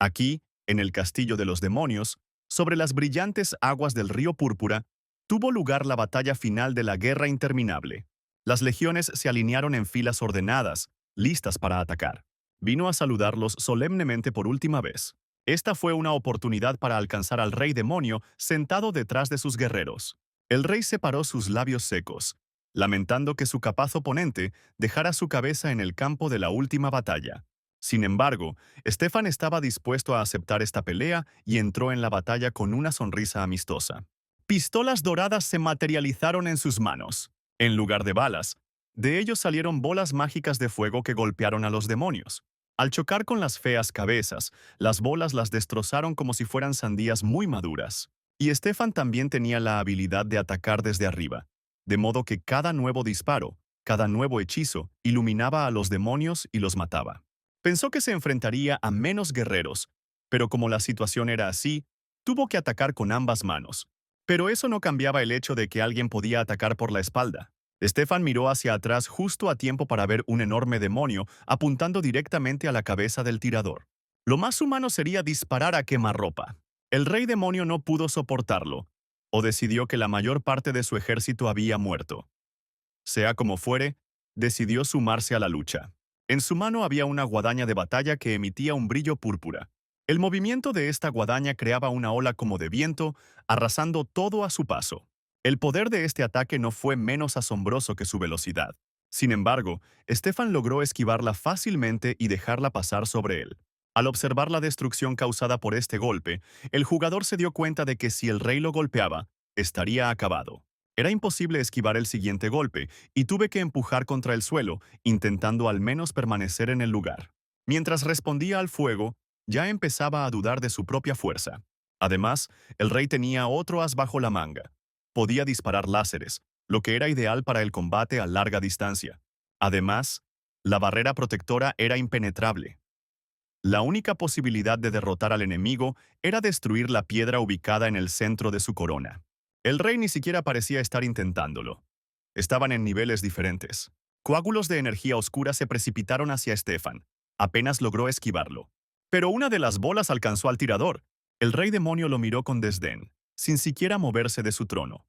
Aquí, en el castillo de los demonios, sobre las brillantes aguas del río Púrpura, tuvo lugar la batalla final de la guerra interminable. Las legiones se alinearon en filas ordenadas, listas para atacar. Vino a saludarlos solemnemente por última vez. Esta fue una oportunidad para alcanzar al rey demonio sentado detrás de sus guerreros. El rey separó sus labios secos, lamentando que su capaz oponente dejara su cabeza en el campo de la última batalla. Sin embargo, Stefan estaba dispuesto a aceptar esta pelea y entró en la batalla con una sonrisa amistosa. Pistolas doradas se materializaron en sus manos. En lugar de balas, de ellos salieron bolas mágicas de fuego que golpearon a los demonios. Al chocar con las feas cabezas, las bolas las destrozaron como si fueran sandías muy maduras. Y Stefan también tenía la habilidad de atacar desde arriba, de modo que cada nuevo disparo, cada nuevo hechizo, iluminaba a los demonios y los mataba. Pensó que se enfrentaría a menos guerreros, pero como la situación era así, tuvo que atacar con ambas manos. Pero eso no cambiaba el hecho de que alguien podía atacar por la espalda. Stefan miró hacia atrás justo a tiempo para ver un enorme demonio apuntando directamente a la cabeza del tirador. Lo más humano sería disparar a quemarropa. El rey demonio no pudo soportarlo, o decidió que la mayor parte de su ejército había muerto. Sea como fuere, decidió sumarse a la lucha. En su mano había una guadaña de batalla que emitía un brillo púrpura. El movimiento de esta guadaña creaba una ola como de viento, arrasando todo a su paso. El poder de este ataque no fue menos asombroso que su velocidad. Sin embargo, Stefan logró esquivarla fácilmente y dejarla pasar sobre él. Al observar la destrucción causada por este golpe, el jugador se dio cuenta de que si el rey lo golpeaba, estaría acabado. Era imposible esquivar el siguiente golpe, y tuve que empujar contra el suelo, intentando al menos permanecer en el lugar. Mientras respondía al fuego, ya empezaba a dudar de su propia fuerza. Además, el rey tenía otro as bajo la manga. Podía disparar láseres, lo que era ideal para el combate a larga distancia. Además, la barrera protectora era impenetrable. La única posibilidad de derrotar al enemigo era destruir la piedra ubicada en el centro de su corona. El rey ni siquiera parecía estar intentándolo. Estaban en niveles diferentes. Coágulos de energía oscura se precipitaron hacia Stefan. Apenas logró esquivarlo. Pero una de las bolas alcanzó al tirador. El rey demonio lo miró con desdén, sin siquiera moverse de su trono.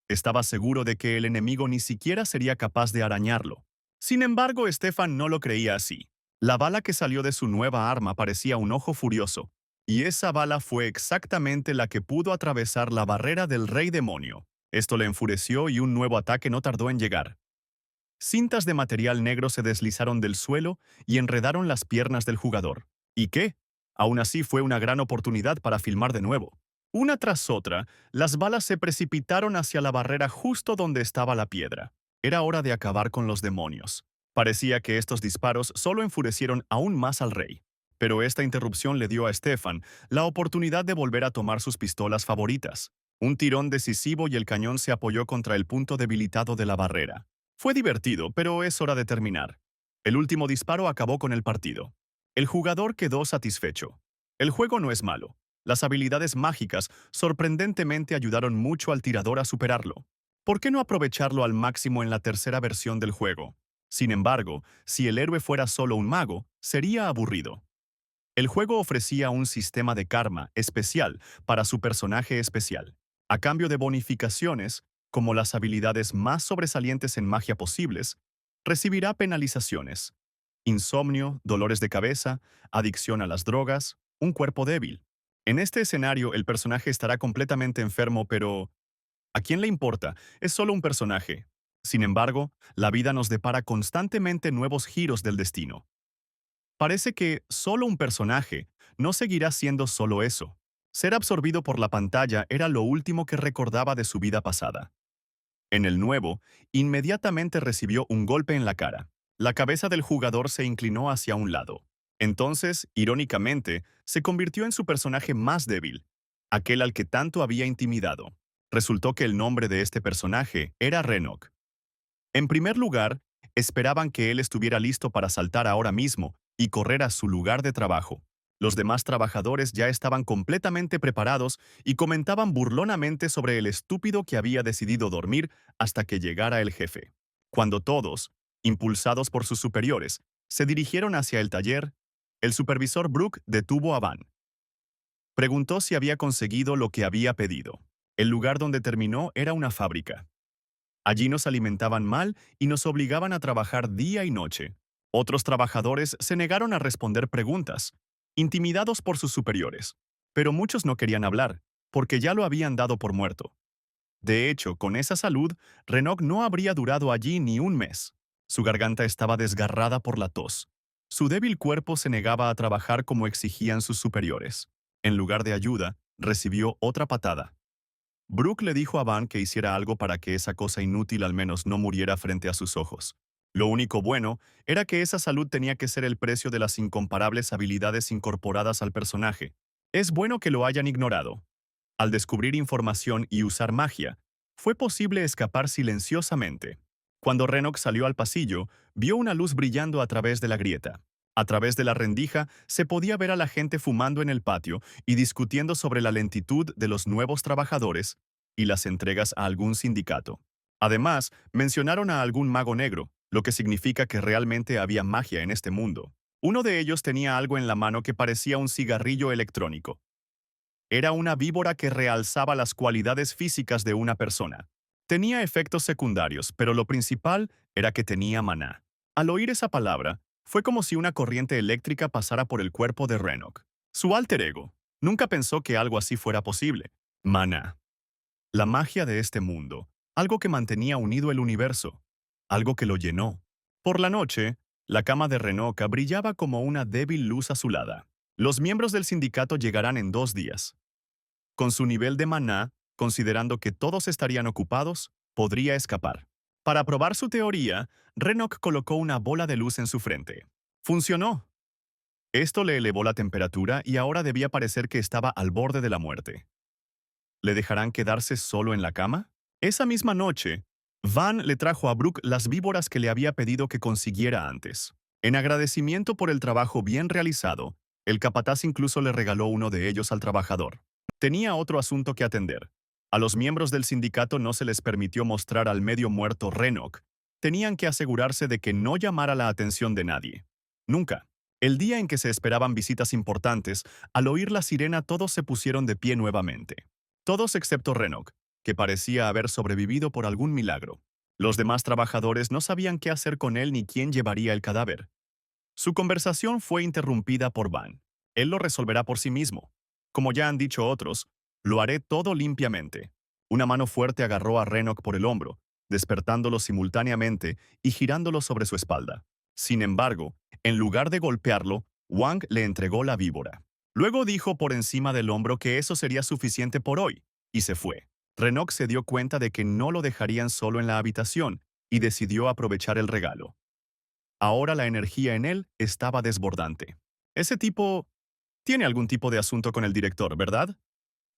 Estaba seguro de que el enemigo ni siquiera sería capaz de arañarlo. Sin embargo, Stefan no lo creía así. La bala que salió de su nueva arma parecía un ojo furioso, y esa bala fue exactamente la que pudo atravesar la barrera del rey demonio. Esto le enfureció y un nuevo ataque no tardó en llegar. Cintas de material negro se deslizaron del suelo y enredaron las piernas del jugador. ¿Y qué? Aún así fue una gran oportunidad para filmar de nuevo. Una tras otra, las balas se precipitaron hacia la barrera justo donde estaba la piedra. Era hora de acabar con los demonios. Parecía que estos disparos solo enfurecieron aún más al rey. Pero esta interrupción le dio a Stefan la oportunidad de volver a tomar sus pistolas favoritas. Un tirón decisivo y el cañón se apoyó contra el punto debilitado de la barrera. Fue divertido, pero es hora de terminar. El último disparo acabó con el partido. El jugador quedó satisfecho. El juego no es malo. Las habilidades mágicas sorprendentemente ayudaron mucho al tirador a superarlo. ¿Por qué no aprovecharlo al máximo en la tercera versión del juego? Sin embargo, si el héroe fuera solo un mago, sería aburrido. El juego ofrecía un sistema de karma especial para su personaje especial. A cambio de bonificaciones, como las habilidades más sobresalientes en magia posibles, recibirá penalizaciones. Insomnio, dolores de cabeza, adicción a las drogas, un cuerpo débil. En este escenario, el personaje estará completamente enfermo, pero ¿a quién le importa? Es solo un personaje. Sin embargo, la vida nos depara constantemente nuevos giros del destino. Parece que solo un personaje no seguirá siendo solo eso. Ser absorbido por la pantalla era lo último que recordaba de su vida pasada. En el nuevo, inmediatamente recibió un golpe en la cara. La cabeza del jugador se inclinó hacia un lado. Entonces, irónicamente, se convirtió en su personaje más débil, aquel al que tanto había intimidado. Resultó que el nombre de este personaje era Renok. En primer lugar, esperaban que él estuviera listo para saltar ahora mismo y correr a su lugar de trabajo. Los demás trabajadores ya estaban completamente preparados y comentaban burlonamente sobre el estúpido que había decidido dormir hasta que llegara el jefe. Cuando todos, impulsados por sus superiores, se dirigieron hacia el taller, El supervisor Brooke detuvo a Van. Preguntó si había conseguido lo que había pedido. El lugar donde terminó era una fábrica. Allí nos alimentaban mal y nos obligaban a trabajar día y noche. Otros trabajadores se negaron a responder preguntas, intimidados por sus superiores. Pero muchos no querían hablar, porque ya lo habían dado por muerto. De hecho, con esa salud, Renok no habría durado allí ni un mes. Su garganta estaba desgarrada por la tos. Su débil cuerpo se negaba a trabajar como exigían sus superiores. En lugar de ayuda, recibió otra patada. Brooke le dijo a Van que hiciera algo para que esa cosa inútil al menos no muriera frente a sus ojos. Lo único bueno era que esa salud tenía que ser el precio de las incomparables habilidades incorporadas al personaje. Es bueno que lo hayan ignorado. Al descubrir información y usar magia, fue posible escapar silenciosamente. Cuando Renok salió al pasillo, vio una luz brillando a través de la grieta. A través de la rendija se podía ver a la gente fumando en el patio y discutiendo sobre la lentitud de los nuevos trabajadores y las entregas a algún sindicato. Además, mencionaron a algún mago negro, lo que significa que realmente había magia en este mundo. Uno de ellos tenía algo en la mano que parecía un cigarrillo electrónico. Era una víbora que realzaba las cualidades físicas de una persona. Tenía efectos secundarios, pero lo principal era que tenía maná. Al oír esa palabra, fue como si una corriente eléctrica pasara por el cuerpo de Renok. Su alter ego. Nunca pensó que algo así fuera posible. Maná. La magia de este mundo. Algo que mantenía unido el universo. Algo que lo llenó. Por la noche, la cama de Renok brillaba como una débil luz azulada. Los miembros del sindicato llegarán en 2 días. Con su nivel de maná, considerando que todos estarían ocupados, podría escapar. Para probar su teoría, Renok colocó una bola de luz en su frente. Funcionó. Esto le elevó la temperatura y ahora debía parecer que estaba al borde de la muerte. ¿Le dejarán quedarse solo en la cama? Esa misma noche, Van le trajo a Brooke las víboras que le había pedido que consiguiera antes. En agradecimiento por el trabajo bien realizado, el capataz incluso le regaló uno de ellos al trabajador. Tenía otro asunto que atender. A los miembros del sindicato no se les permitió mostrar al medio muerto Renok. Tenían que asegurarse de que no llamara la atención de nadie. Nunca. El día en que se esperaban visitas importantes, al oír la sirena todos se pusieron de pie nuevamente. Todos excepto Renok, que parecía haber sobrevivido por algún milagro. Los demás trabajadores no sabían qué hacer con él ni quién llevaría el cadáver. Su conversación fue interrumpida por Van. Él lo resolverá por sí mismo. Como ya han dicho otros, lo haré todo limpiamente. Una mano fuerte agarró a Renok por el hombro, despertándolo simultáneamente y girándolo sobre su espalda. Sin embargo, en lugar de golpearlo, Wang le entregó la víbora. Luego dijo por encima del hombro que eso sería suficiente por hoy, y se fue. Renok se dio cuenta de que no lo dejarían solo en la habitación y decidió aprovechar el regalo. Ahora la energía en él estaba desbordante. Ese tipo tiene algún tipo de asunto con el director, ¿verdad?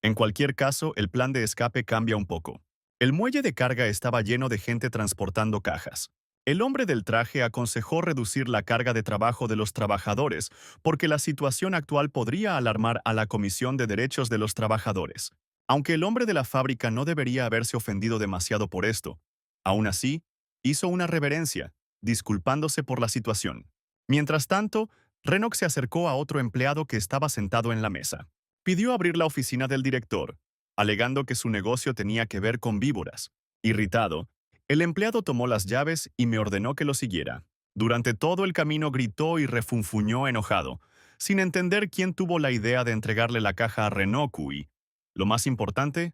En cualquier caso, el plan de escape cambia un poco. El muelle de carga estaba lleno de gente transportando cajas. El hombre del traje aconsejó reducir la carga de trabajo de los trabajadores porque la situación actual podría alarmar a la Comisión de Derechos de los Trabajadores. Aunque el hombre de la fábrica no debería haberse ofendido demasiado por esto, aún así, hizo una reverencia, disculpándose por la situación. Mientras tanto, Renok se acercó a otro empleado que estaba sentado en la mesa. Pidió abrir la oficina del director, alegando que su negocio tenía que ver con víboras. Irritado, el empleado tomó las llaves y me ordenó que lo siguiera. Durante todo el camino gritó y refunfuñó enojado, sin entender quién tuvo la idea de entregarle la caja a Renoku y, lo más importante,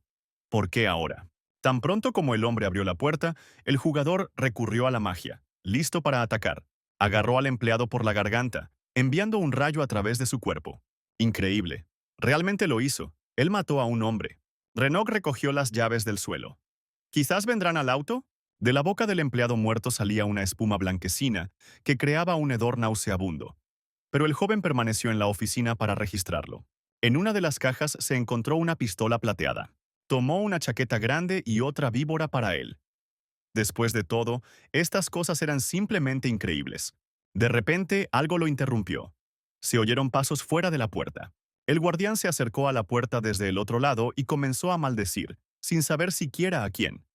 ¿por qué ahora? Tan pronto como el hombre abrió la puerta, el jugador recurrió a la magia, listo para atacar. Agarró al empleado por la garganta, enviando un rayo a través de su cuerpo. Increíble. Realmente lo hizo. Él mató a un hombre. Renok recogió las llaves del suelo. ¿Quizás vendrán al auto? De la boca del empleado muerto salía una espuma blanquecina que creaba un hedor nauseabundo. Pero el joven permaneció en la oficina para registrarlo. En una de las cajas se encontró una pistola plateada. Tomó una chaqueta grande y otra víbora para él. Después de todo, estas cosas eran simplemente increíbles. De repente, algo lo interrumpió. Se oyeron pasos fuera de la puerta. El guardián se acercó a la puerta desde el otro lado y comenzó a maldecir, sin saber siquiera a quién.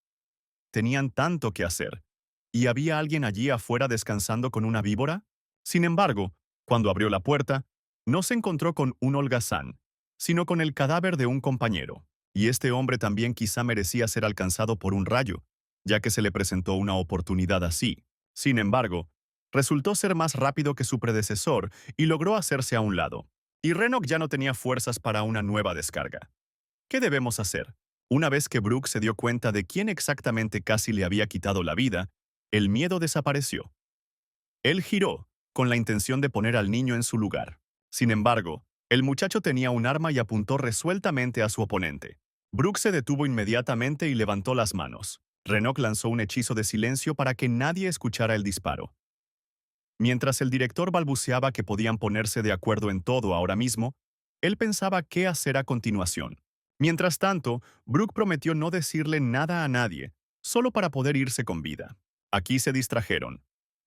Tenían tanto que hacer. ¿Y había alguien allí afuera descansando con una víbora? Sin embargo, cuando abrió la puerta, No se encontró con un holgazán, sino con el cadáver de un compañero, y este hombre también quizá merecía ser alcanzado por un rayo, ya que se le presentó una oportunidad así. Sin embargo, resultó ser más rápido que su predecesor y logró hacerse a un lado. Y Renok ya no tenía fuerzas para una nueva descarga. ¿Qué debemos hacer? Una vez que Brooke se dio cuenta de quién exactamente casi le había quitado la vida, el miedo desapareció. Él giró, con la intención de poner al niño en su lugar. Sin embargo, el muchacho tenía un arma y apuntó resueltamente a su oponente. Brooke se detuvo inmediatamente y levantó las manos. Renok lanzó un hechizo de silencio para que nadie escuchara el disparo. Mientras el director balbuceaba que podían ponerse de acuerdo en todo ahora mismo, él pensaba qué hacer a continuación. Mientras tanto, Brooke prometió no decirle nada a nadie, solo para poder irse con vida. Aquí se distrajeron.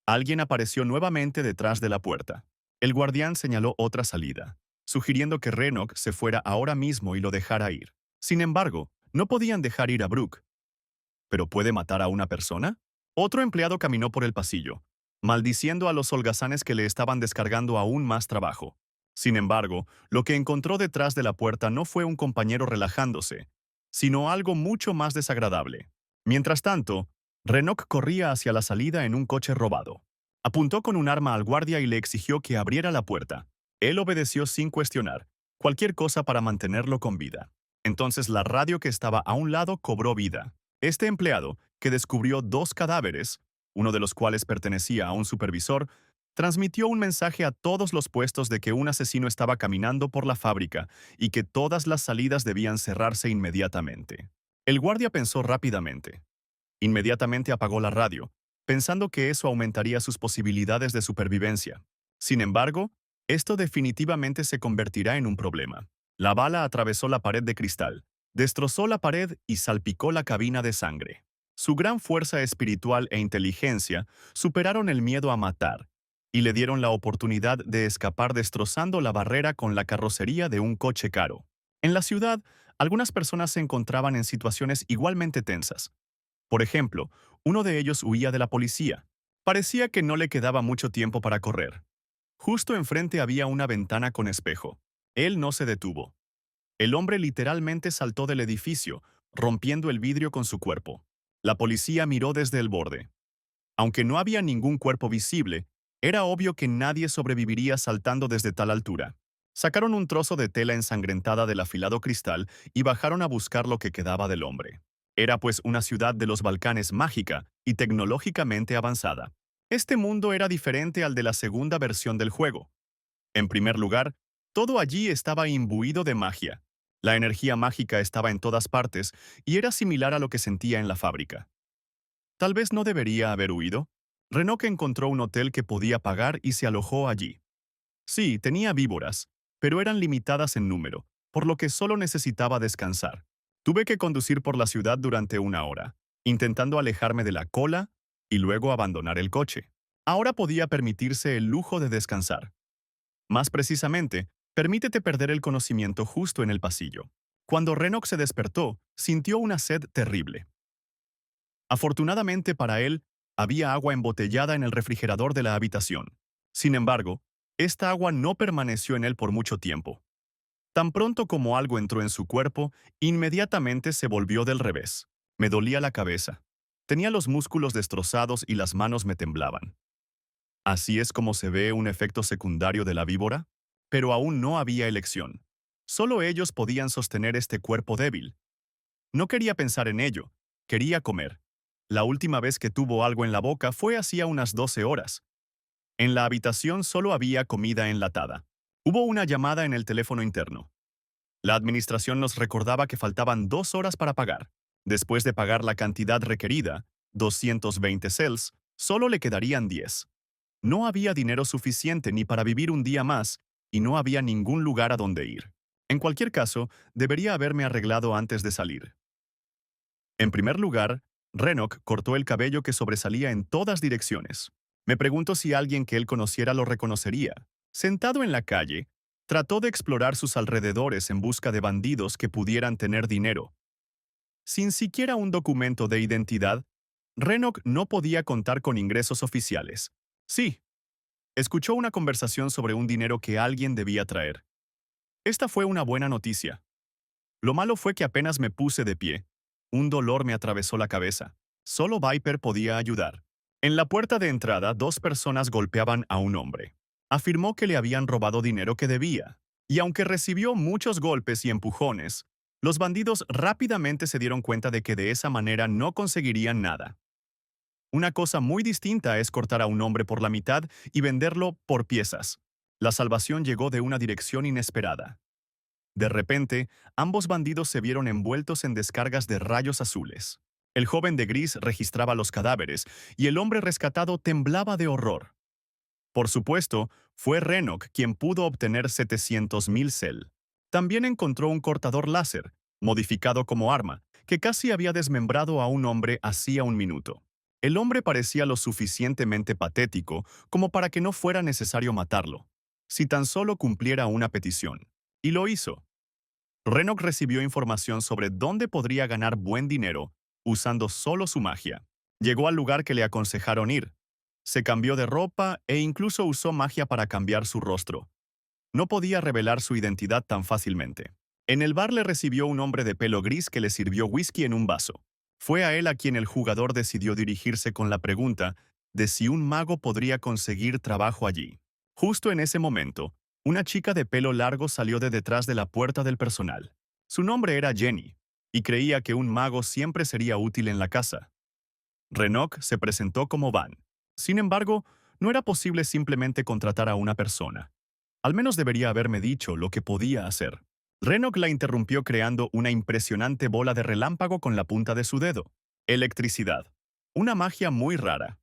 Alguien apareció nuevamente detrás de la puerta. El guardián señaló otra salida, sugiriendo que Renok se fuera ahora mismo y lo dejara ir. Sin embargo, no podían dejar ir a Brooke. ¿Pero puede matar a una persona? Otro empleado caminó por el pasillo, maldiciendo a los holgazanes que le estaban descargando aún más trabajo. Sin embargo, lo que encontró detrás de la puerta no fue un compañero relajándose, sino algo mucho más desagradable. Mientras tanto, Renok corría hacia la salida en un coche robado. Apuntó con un arma al guardia y le exigió que abriera la puerta. Él obedeció sin cuestionar, cualquier cosa para mantenerlo con vida. Entonces la radio que estaba a un lado cobró vida. Este empleado, que descubrió dos cadáveres, uno de los cuales pertenecía a un supervisor, transmitió un mensaje a todos los puestos de que un asesino estaba caminando por la fábrica y que todas las salidas debían cerrarse inmediatamente. El guardia pensó rápidamente. Inmediatamente apagó la radio, pensando que eso aumentaría sus posibilidades de supervivencia. Sin embargo, esto definitivamente se convertirá en un problema. La bala atravesó la pared de cristal, destrozó la pared y salpicó la cabina de sangre. Su gran fuerza espiritual e inteligencia superaron el miedo a matar y le dieron la oportunidad de escapar destrozando la barrera con la carrocería de un coche caro. En la ciudad, algunas personas se encontraban en situaciones igualmente tensas. Por ejemplo, uno de ellos huía de la policía. Parecía que no le quedaba mucho tiempo para correr. Justo enfrente había una ventana con espejo. Él no se detuvo. El hombre literalmente saltó del edificio, rompiendo el vidrio con su cuerpo. La policía miró desde el borde. Aunque no había ningún cuerpo visible, era obvio que nadie sobreviviría saltando desde tal altura. Sacaron un trozo de tela ensangrentada del afilado cristal y bajaron a buscar lo que quedaba del hombre. Era pues una ciudad de los Balcanes mágica y tecnológicamente avanzada. Este mundo era diferente al de la segunda versión del juego. En primer lugar, todo allí estaba imbuido de magia. La energía mágica estaba en todas partes y era similar a lo que sentía en la fábrica. Tal vez no debería haber huido. Renok encontró un hotel que podía pagar y se alojó allí. Sí, tenía víboras, pero eran limitadas en número, por lo que solo necesitaba descansar. Tuve que conducir por la ciudad durante una hora, intentando alejarme de la cola y luego abandonar el coche. Ahora podía permitirse el lujo de descansar. Más precisamente, permítete perder el conocimiento justo en el pasillo. Cuando Renok se despertó, sintió una sed terrible. Afortunadamente para él, había agua embotellada en el refrigerador de la habitación. Sin embargo, esta agua no permaneció en él por mucho tiempo. Tan pronto como algo entró en su cuerpo, inmediatamente se volvió del revés. Me dolía la cabeza. Tenía los músculos destrozados y las manos me temblaban. ¿Así es como se ve un efecto secundario de la víbora? Pero aún no había elección. Solo ellos podían sostener este cuerpo débil. No quería pensar en ello. Quería comer. La última vez que tuvo algo en la boca fue hacía unas 12 horas. En la habitación solo había comida enlatada. Hubo una llamada en el teléfono interno. La administración nos recordaba que faltaban 2 horas para pagar. Después de pagar la cantidad requerida, 220 cels, solo le quedarían 10. No había dinero suficiente ni para vivir un día más, y no había ningún lugar a donde ir. En cualquier caso, debería haberme arreglado antes de salir. En primer lugar, Renok cortó el cabello que sobresalía en todas direcciones. Me pregunto si alguien que él conociera lo reconocería. Sentado en la calle, trató de explorar sus alrededores en busca de bandidos que pudieran tener dinero. Sin siquiera un documento de identidad, Renok no podía contar con ingresos oficiales. Sí, Escuchó una conversación sobre un dinero que alguien debía traer. Esta fue una buena noticia. Lo malo fue que apenas me puse de pie. Un dolor me atravesó la cabeza. Solo Viper podía ayudar. En la puerta de entrada, dos personas golpeaban a un hombre. Afirmó que le habían robado dinero que debía. Y aunque recibió muchos golpes y empujones, los bandidos rápidamente se dieron cuenta de que de esa manera no conseguirían nada. Una cosa muy distinta es cortar a un hombre por la mitad y venderlo por piezas. La salvación llegó de una dirección inesperada. De repente, ambos bandidos se vieron envueltos en descargas de rayos azules. El joven de gris registraba los cadáveres y el hombre rescatado temblaba de horror. Por supuesto, fue Renok quien pudo obtener 700.000 Cel. También encontró un cortador láser, modificado como arma, que casi había desmembrado a un hombre hacía un minuto. El hombre parecía lo suficientemente patético como para que no fuera necesario matarlo, si tan solo cumpliera una petición. Y lo hizo. Renok recibió información sobre dónde podría ganar buen dinero usando solo su magia. Llegó al lugar que le aconsejaron ir. Se cambió de ropa e incluso usó magia para cambiar su rostro. No podía revelar su identidad tan fácilmente. En el bar le recibió un hombre de pelo gris que le sirvió whisky en un vaso. Fue a él a quien el jugador decidió dirigirse con la pregunta de si un mago podría conseguir trabajo allí. Justo en ese momento, una chica de pelo largo salió de detrás de la puerta del personal. Su nombre era Jenny, y creía que un mago siempre sería útil en la casa. Renok se presentó como Van. Sin embargo, no era posible simplemente contratar a una persona. Al menos debería haberme dicho lo que podía hacer. Renok la interrumpió creando una impresionante bola de relámpago con la punta de su dedo. Electricidad. Una magia muy rara.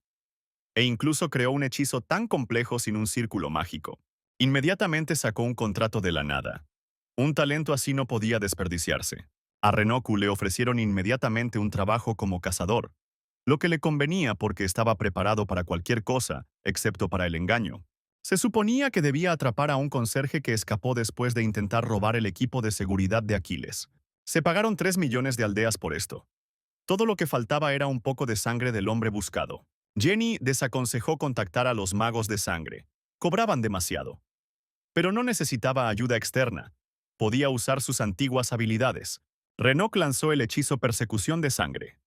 E incluso creó un hechizo tan complejo sin un círculo mágico. Inmediatamente sacó un contrato de la nada. Un talento así no podía desperdiciarse. A Renoku le ofrecieron inmediatamente un trabajo como cazador, lo que le convenía porque estaba preparado para cualquier cosa, excepto para el engaño. Se suponía que debía atrapar a un conserje que escapó después de intentar robar el equipo de seguridad de Aquiles. Se pagaron 3 millones de aldeas por esto. Todo lo que faltaba era un poco de sangre del hombre buscado. Jenny desaconsejó contactar a los magos de sangre. Cobraban demasiado. Pero no necesitaba ayuda externa. Podía usar sus antiguas habilidades. Renok lanzó el hechizo Persecución de Sangre.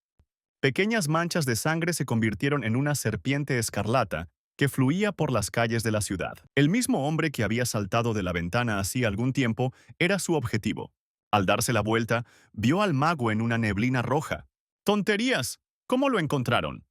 Pequeñas manchas de sangre se convirtieron en una serpiente escarlata que fluía por las calles de la ciudad. El mismo hombre que había saltado de la ventana hacía algún tiempo era su objetivo. Al darse la vuelta, vio al mago en una neblina roja. ¡Tonterías! ¿Cómo lo encontraron?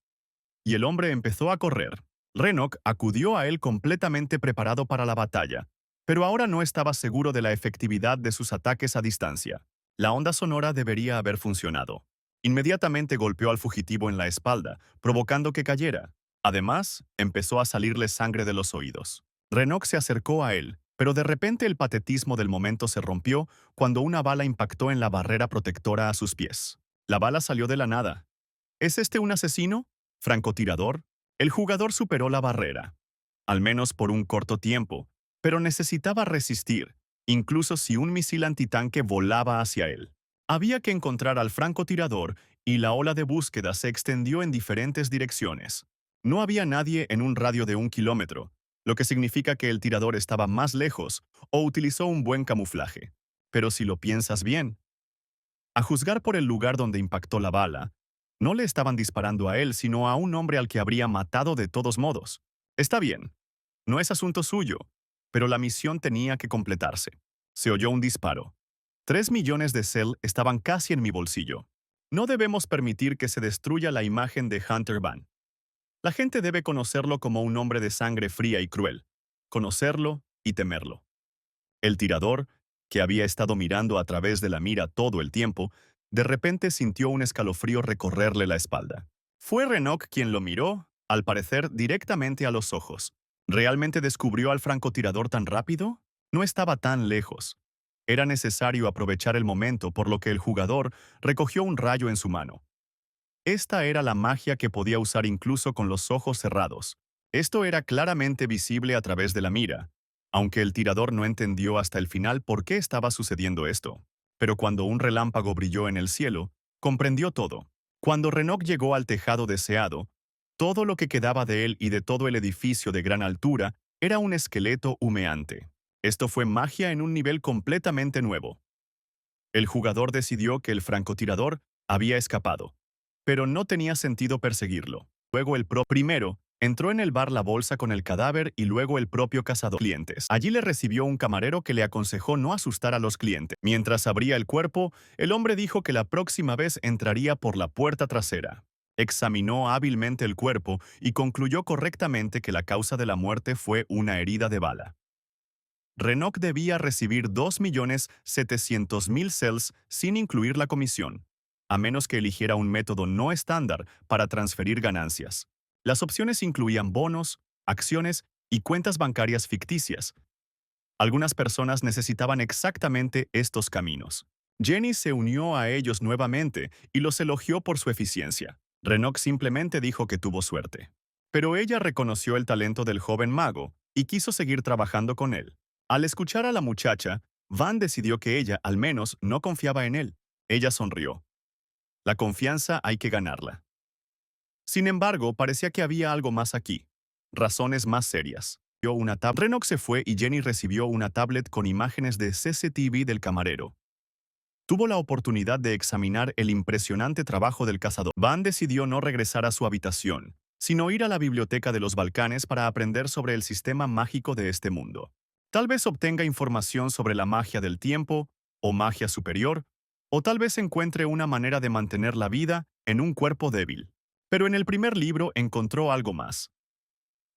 Y el hombre empezó a correr. Renok acudió a él completamente preparado para la batalla, pero ahora no estaba seguro de la efectividad de sus ataques a distancia. La onda sonora debería haber funcionado. Inmediatamente golpeó al fugitivo en la espalda, provocando que cayera. Además, empezó a salirle sangre de los oídos. Renok se acercó a él, pero de repente el patetismo del momento se rompió cuando una bala impactó en la barrera protectora a sus pies. La bala salió de la nada. ¿Es este un asesino? ¿Francotirador? El jugador superó la barrera, al menos por un corto tiempo, pero necesitaba resistir, incluso si un misil antitanque volaba hacia él. Había que encontrar al francotirador y la ola de búsqueda se extendió en diferentes direcciones. No había nadie en un radio de 1 kilómetro, lo que significa que el tirador estaba más lejos o utilizó un buen camuflaje. Pero si lo piensas bien, a juzgar por el lugar donde impactó la bala, no le estaban disparando a él, sino a un hombre al que habría matado de todos modos. Está bien, no es asunto suyo, pero la misión tenía que completarse. Se oyó un disparo. 3 millones de Cel estaban casi en mi bolsillo. No debemos permitir que se destruya la imagen de Hunter Van. La gente debe conocerlo como un hombre de sangre fría y cruel. Conocerlo y temerlo. El tirador, que había estado mirando a través de la mira todo el tiempo, de repente sintió un escalofrío recorrerle la espalda. Fue Renok quien lo miró, al parecer directamente a los ojos. ¿Realmente descubrió al francotirador tan rápido? No estaba tan lejos. Era necesario aprovechar el momento, por lo que el jugador recogió un rayo en su mano. Esta era la magia que podía usar incluso con los ojos cerrados. Esto era claramente visible a través de la mira, aunque el tirador no entendió hasta el final por qué estaba sucediendo esto. Pero cuando un relámpago brilló en el cielo, comprendió todo. Cuando Renok llegó al tejado deseado, todo lo que quedaba de él y de todo el edificio de gran altura Era un esqueleto humeante. Esto fue magia en un nivel completamente nuevo. El jugador decidió que el francotirador había escapado, pero no tenía sentido perseguirlo. Luego primero entró en el bar La Bolsa con el cadáver y luego el propio cazador de clientes. Allí le recibió un camarero que le aconsejó no asustar a los clientes. Mientras abría el cuerpo, el hombre dijo que la próxima vez entraría por la puerta trasera. Examinó hábilmente el cuerpo y concluyó correctamente que la causa de la muerte fue una herida de bala. Renok debía recibir 2.700.000 cells sin incluir la comisión, a menos que eligiera un método no estándar para transferir ganancias. Las opciones incluían bonos, acciones y cuentas bancarias ficticias. Algunas personas necesitaban exactamente estos caminos. Jenny se unió a ellos nuevamente y los elogió por su eficiencia. Renok simplemente dijo que tuvo suerte. Pero ella reconoció el talento del joven mago y quiso seguir trabajando con él. Al escuchar a la muchacha, Van decidió que ella, al menos, no confiaba en él. Ella sonrió. La confianza hay que ganarla. Sin embargo, parecía que había algo más aquí. Razones más serias. Renok se fue y Jenny recibió una tablet con imágenes de CCTV del camarero. Tuvo la oportunidad de examinar el impresionante trabajo del cazador. Van decidió no regresar a su habitación, sino ir a la biblioteca de los Balcanes para aprender sobre el sistema mágico de este mundo. Tal vez obtenga información sobre la magia del tiempo, o magia superior, o tal vez encuentre una manera de mantener la vida en un cuerpo débil. Pero en el primer libro encontró algo más.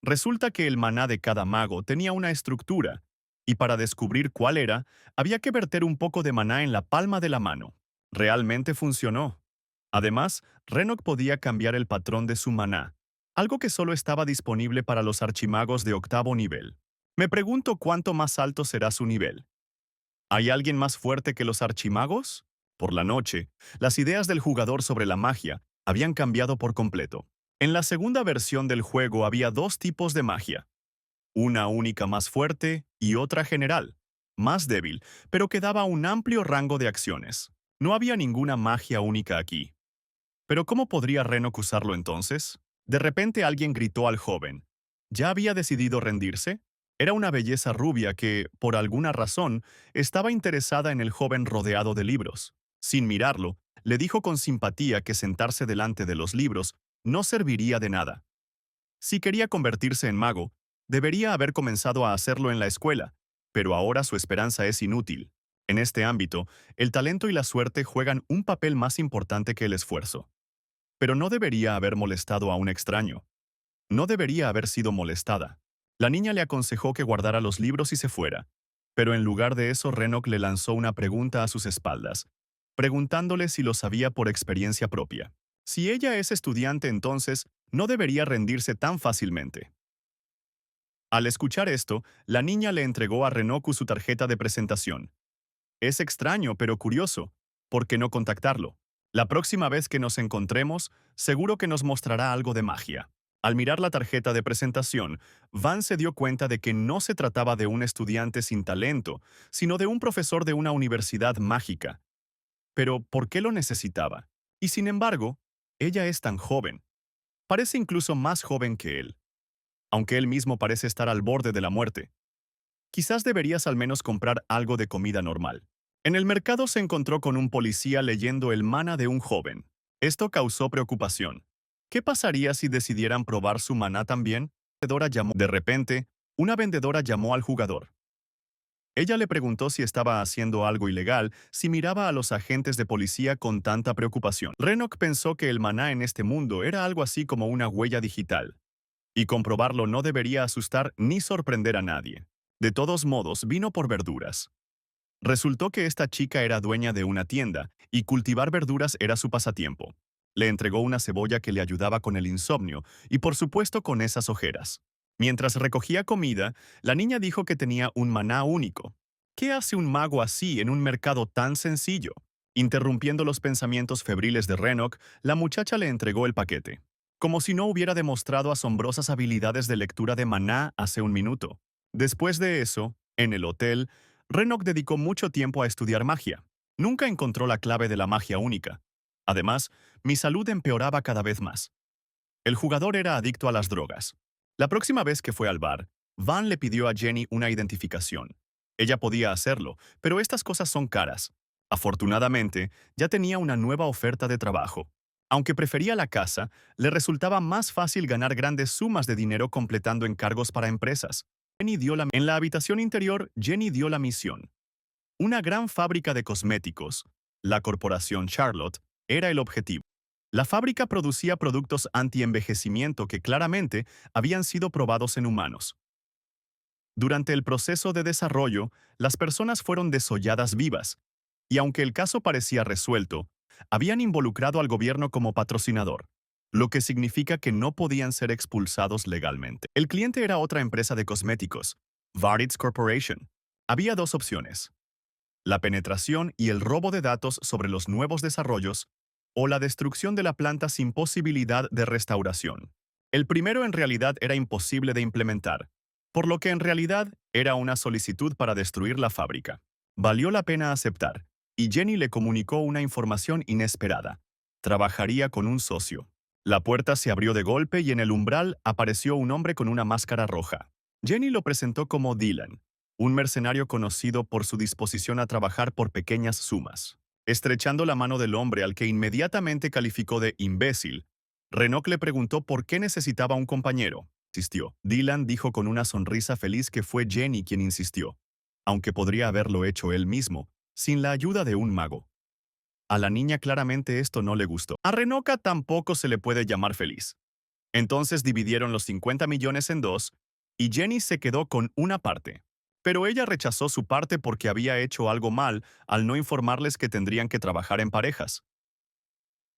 Resulta que el maná de cada mago tenía una estructura, y para descubrir cuál era, había que verter un poco de maná en la palma de la mano. Realmente funcionó. Además, Renok podía cambiar el patrón de su maná, algo que solo estaba disponible para los archimagos de octavo nivel. Me pregunto cuánto más alto será su nivel. ¿Hay alguien más fuerte que los archimagos? Por la noche, las ideas del jugador sobre la magia habían cambiado por completo. En la segunda versión del juego había dos tipos de magia. Una única más fuerte y otra general, más débil, pero que daba un amplio rango de acciones. No había ninguna magia única aquí. ¿Pero cómo podría Renok usarlo entonces? De repente alguien gritó al joven. ¿Ya había decidido rendirse? Era una belleza rubia que, por alguna razón, estaba interesada en el joven rodeado de libros. Sin mirarlo, le dijo con simpatía que sentarse delante de los libros no serviría de nada. Si quería convertirse en mago, debería haber comenzado a hacerlo en la escuela, pero ahora su esperanza es inútil. En este ámbito, el talento y la suerte juegan un papel más importante que el esfuerzo. Pero no debería haber molestado a un extraño. No debería haber sido molestada. La niña le aconsejó que guardara los libros y se fuera. Pero en lugar de eso, Renok le lanzó una pregunta a sus espaldas, preguntándole si lo sabía por experiencia propia. Si ella es estudiante, entonces no debería rendirse tan fácilmente. Al escuchar esto, la niña le entregó a Renoku su tarjeta de presentación. Es extraño, pero curioso. ¿Por qué no contactarlo? La próxima vez que nos encontremos, seguro que nos mostrará algo de magia. Al mirar la tarjeta de presentación, Van se dio cuenta de que no se trataba de un estudiante sin talento, sino de un profesor de una universidad mágica. Pero, ¿por qué lo necesitaba? Y sin embargo, ella es tan joven. Parece incluso más joven que él, aunque él mismo parece estar al borde de la muerte. Quizás deberías al menos comprar algo de comida normal. En el mercado se encontró con un policía leyendo el maná de un joven. Esto causó preocupación. ¿Qué pasaría si decidieran probar su maná también? De repente, una vendedora llamó al jugador. Ella le preguntó si estaba haciendo algo ilegal, si miraba a los agentes de policía con tanta preocupación. Renok pensó que el maná en este mundo era algo así como una huella digital, y comprobarlo no debería asustar ni sorprender a nadie. De todos modos, vino por verduras. Resultó que esta chica era dueña de una tienda, y cultivar verduras era su pasatiempo. Le entregó una cebolla que le ayudaba con el insomnio, y por supuesto con esas ojeras. Mientras recogía comida, la niña dijo que tenía un maná único. ¿Qué hace un mago así en un mercado tan sencillo? Interrumpiendo los pensamientos febriles de Renok, la muchacha le entregó el paquete, como si no hubiera demostrado asombrosas habilidades de lectura de maná hace un minuto. Después de eso, en el hotel, Renok dedicó mucho tiempo a estudiar magia. Nunca encontró la clave de la magia única. Además, mi salud empeoraba cada vez más. El jugador era adicto a las drogas. La próxima vez que fue al bar, Van le pidió a Jenny una identificación. Ella podía hacerlo, pero estas cosas son caras. Afortunadamente, ya tenía una nueva oferta de trabajo. Aunque prefería la casa, le resultaba más fácil ganar grandes sumas de dinero completando encargos para empresas. En la habitación interior, Jenny dio la misión. Una gran fábrica de cosméticos, la corporación Charlotte, era el objetivo. La fábrica producía productos anti-envejecimiento que claramente habían sido probados en humanos. Durante el proceso de desarrollo, las personas fueron desolladas vivas, y aunque el caso parecía resuelto, habían involucrado al gobierno como patrocinador, lo que significa que no podían ser expulsados legalmente. El cliente era otra empresa de cosméticos, Varitz Corporation. Había dos opciones: la penetración y el robo de datos sobre los nuevos desarrollos, o la destrucción de la planta sin posibilidad de restauración. El primero en realidad era imposible de implementar, por lo que en realidad era una solicitud para destruir la fábrica. Valió la pena aceptar, y Jenny le comunicó una información inesperada. Trabajaría con un socio. La puerta se abrió de golpe y en el umbral apareció un hombre con una máscara roja. Jenny lo presentó como Dylan, un mercenario conocido por su disposición a trabajar por pequeñas sumas. Estrechando la mano del hombre al que inmediatamente calificó de imbécil, Renok le preguntó por qué necesitaba un compañero. Insistió. Dylan dijo con una sonrisa feliz que fue Jenny quien insistió, aunque podría haberlo hecho él mismo, sin la ayuda de un mago. A la niña claramente esto no le gustó. A Renoka tampoco se le puede llamar feliz. Entonces dividieron los 50 millones en dos, y Jenny se quedó con una parte. Pero ella rechazó su parte porque había hecho algo mal al no informarles que tendrían que trabajar en parejas.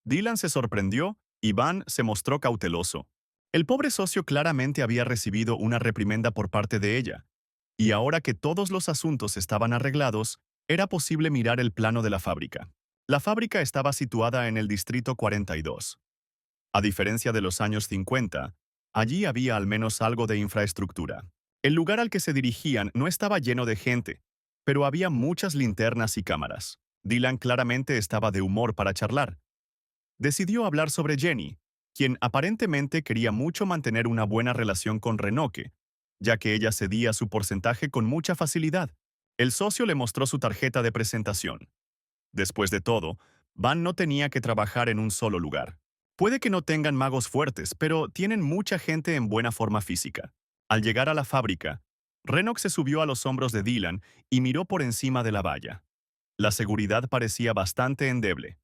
Dylan se sorprendió y Van se mostró cauteloso. El pobre socio claramente había recibido una reprimenda por parte de ella, y ahora que todos los asuntos estaban arreglados, era posible mirar el plano de la fábrica. La fábrica estaba situada en el Distrito 42. A diferencia de los años 50, allí había al menos algo de infraestructura. El lugar al que se dirigían no estaba lleno de gente, pero había muchas linternas y cámaras. Dylan claramente estaba de humor para charlar. Decidió hablar sobre Jenny, quien aparentemente quería mucho mantener una buena relación con Renoke, ya que ella cedía su porcentaje con mucha facilidad. El socio le mostró su tarjeta de presentación. Después de todo, Van no tenía que trabajar en un solo lugar. Puede que no tengan magos fuertes, pero tienen mucha gente en buena forma física. Al llegar a la fábrica, Renok se subió a los hombros de Dylan y miró por encima de la valla. La seguridad parecía bastante endeble.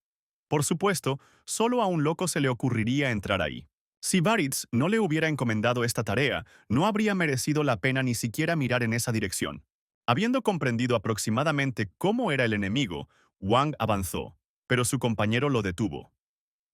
Por supuesto, solo a un loco se le ocurriría entrar ahí. Si Varitz no le hubiera encomendado esta tarea, no habría merecido la pena ni siquiera mirar en esa dirección. Habiendo comprendido aproximadamente cómo era el enemigo, Wang avanzó, pero su compañero lo detuvo.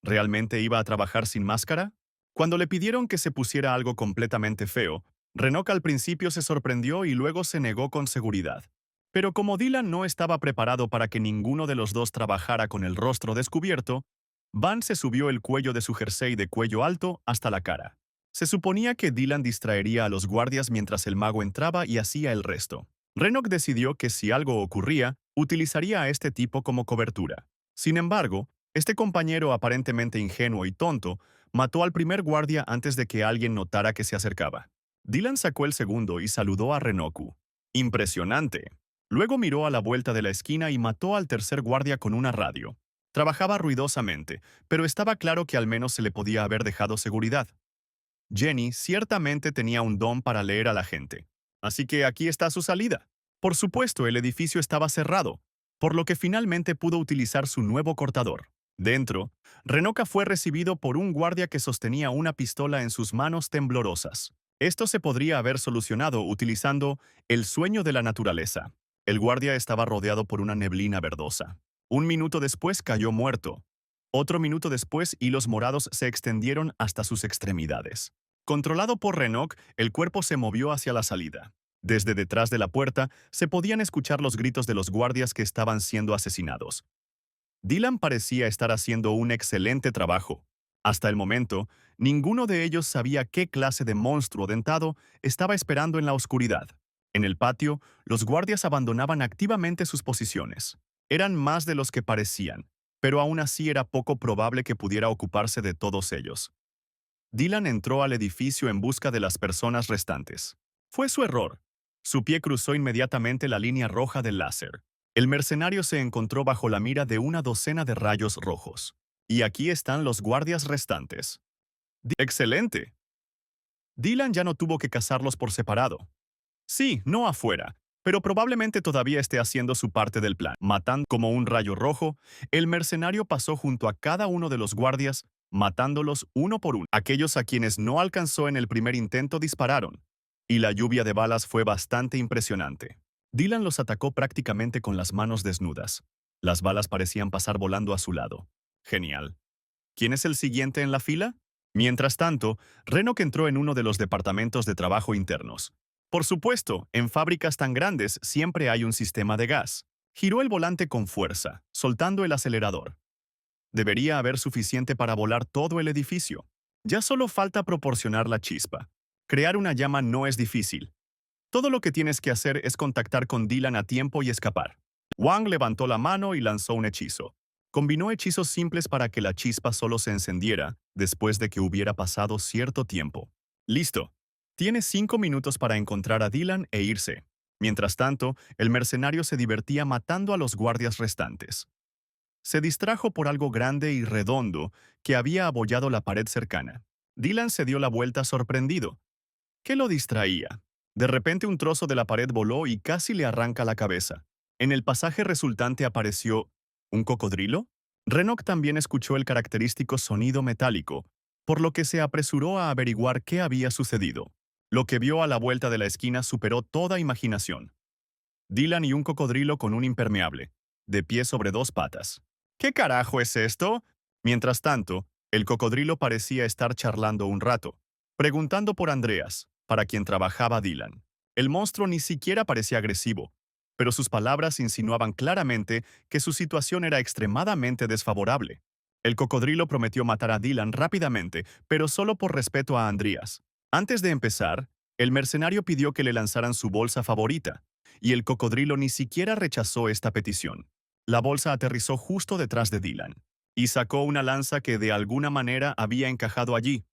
¿Realmente iba a trabajar sin máscara? Cuando le pidieron que se pusiera algo completamente feo, Renok al principio se sorprendió y luego se negó con seguridad. Pero como Dylan no estaba preparado para que ninguno de los dos trabajara con el rostro descubierto, Van se subió el cuello de su jersey de cuello alto hasta la cara. Se suponía que Dylan distraería a los guardias mientras el mago entraba y hacía el resto. Renok decidió que si algo ocurría, utilizaría a este tipo como cobertura. Sin embargo, este compañero aparentemente ingenuo y tonto mató al primer guardia antes de que alguien notara que se acercaba. Dylan sacó el segundo y saludó a Renoku. Impresionante. Luego miró a la vuelta de la esquina y mató al tercer guardia con una radio. Trabajaba ruidosamente, pero estaba claro que al menos se le podía haber dejado seguridad. Jenny ciertamente tenía un don para leer a la gente. Así que aquí está su salida. Por supuesto, el edificio estaba cerrado, por lo que finalmente pudo utilizar su nuevo cortador. Dentro, Renoka fue recibido por un guardia que sostenía una pistola en sus manos temblorosas. Esto se podría haber solucionado utilizando el sueño de la naturaleza. El guardia estaba rodeado por una neblina verdosa. Un minuto después cayó muerto. Otro minuto después, hilos morados se extendieron hasta sus extremidades. Controlado por Renok, el cuerpo se movió hacia la salida. Desde detrás de la puerta se podían escuchar los gritos de los guardias que estaban siendo asesinados. Dylan parecía estar haciendo un excelente trabajo. Hasta el momento, ninguno de ellos sabía qué clase de monstruo dentado estaba esperando en la oscuridad. En el patio, los guardias abandonaban activamente sus posiciones. Eran más de los que parecían, pero aún así era poco probable que pudiera ocuparse de todos ellos. Dylan entró al edificio en busca de las personas restantes. Fue su error. Su pie cruzó inmediatamente la línea roja del láser. El mercenario se encontró bajo la mira de una docena de rayos rojos. Y aquí están los guardias restantes. ¡Excelente! Dylan ya no tuvo que cazarlos por separado. Sí, no afuera, pero probablemente todavía esté haciendo su parte del plan. Matando como un rayo rojo, el mercenario pasó junto a cada uno de los guardias, matándolos uno por uno. Aquellos a quienes no alcanzó en el primer intento dispararon, y la lluvia de balas fue bastante impresionante. Dylan los atacó prácticamente con las manos desnudas. Las balas parecían pasar volando a su lado. Genial. ¿Quién es el siguiente en la fila? Mientras tanto, Renok entró en uno de los departamentos de trabajo internos. Por supuesto, en fábricas tan grandes siempre hay un sistema de gas. Giró el volante con fuerza, soltando el acelerador. Debería haber suficiente para volar todo el edificio. Ya solo falta proporcionar la chispa. Crear una llama no es difícil. Todo lo que tienes que hacer es contactar con Dylan a tiempo y escapar. Wang levantó la mano y lanzó un hechizo. Combinó hechizos simples para que la chispa solo se encendiera después de que hubiera pasado cierto tiempo. Listo. Tienes 5 minutos para encontrar a Dylan e irse. Mientras tanto, el mercenario se divertía matando a los guardias restantes. Se distrajo por algo grande y redondo que había abollado la pared cercana. Dylan se dio la vuelta sorprendido. ¿Qué lo distraía? De repente un trozo de la pared voló y casi le arranca la cabeza. En el pasaje resultante apareció ¿un cocodrilo? Renok también escuchó el característico sonido metálico, por lo que se apresuró a averiguar qué había sucedido. Lo que vio a la vuelta de la esquina superó toda imaginación. Dylan y un cocodrilo con un impermeable, de pie sobre 2 patas. ¿Qué carajo es esto? Mientras tanto, el cocodrilo parecía estar charlando un rato, preguntando por Andreas, para quien trabajaba Dylan. El monstruo ni siquiera parecía agresivo, pero sus palabras insinuaban claramente que su situación era extremadamente desfavorable. El cocodrilo prometió matar a Dylan rápidamente, pero solo por respeto a Andreas. Antes de empezar, el mercenario pidió que le lanzaran su bolsa favorita, y el cocodrilo ni siquiera rechazó esta petición. La bolsa aterrizó justo detrás de Dylan, y sacó una lanza que de alguna manera había encajado allí.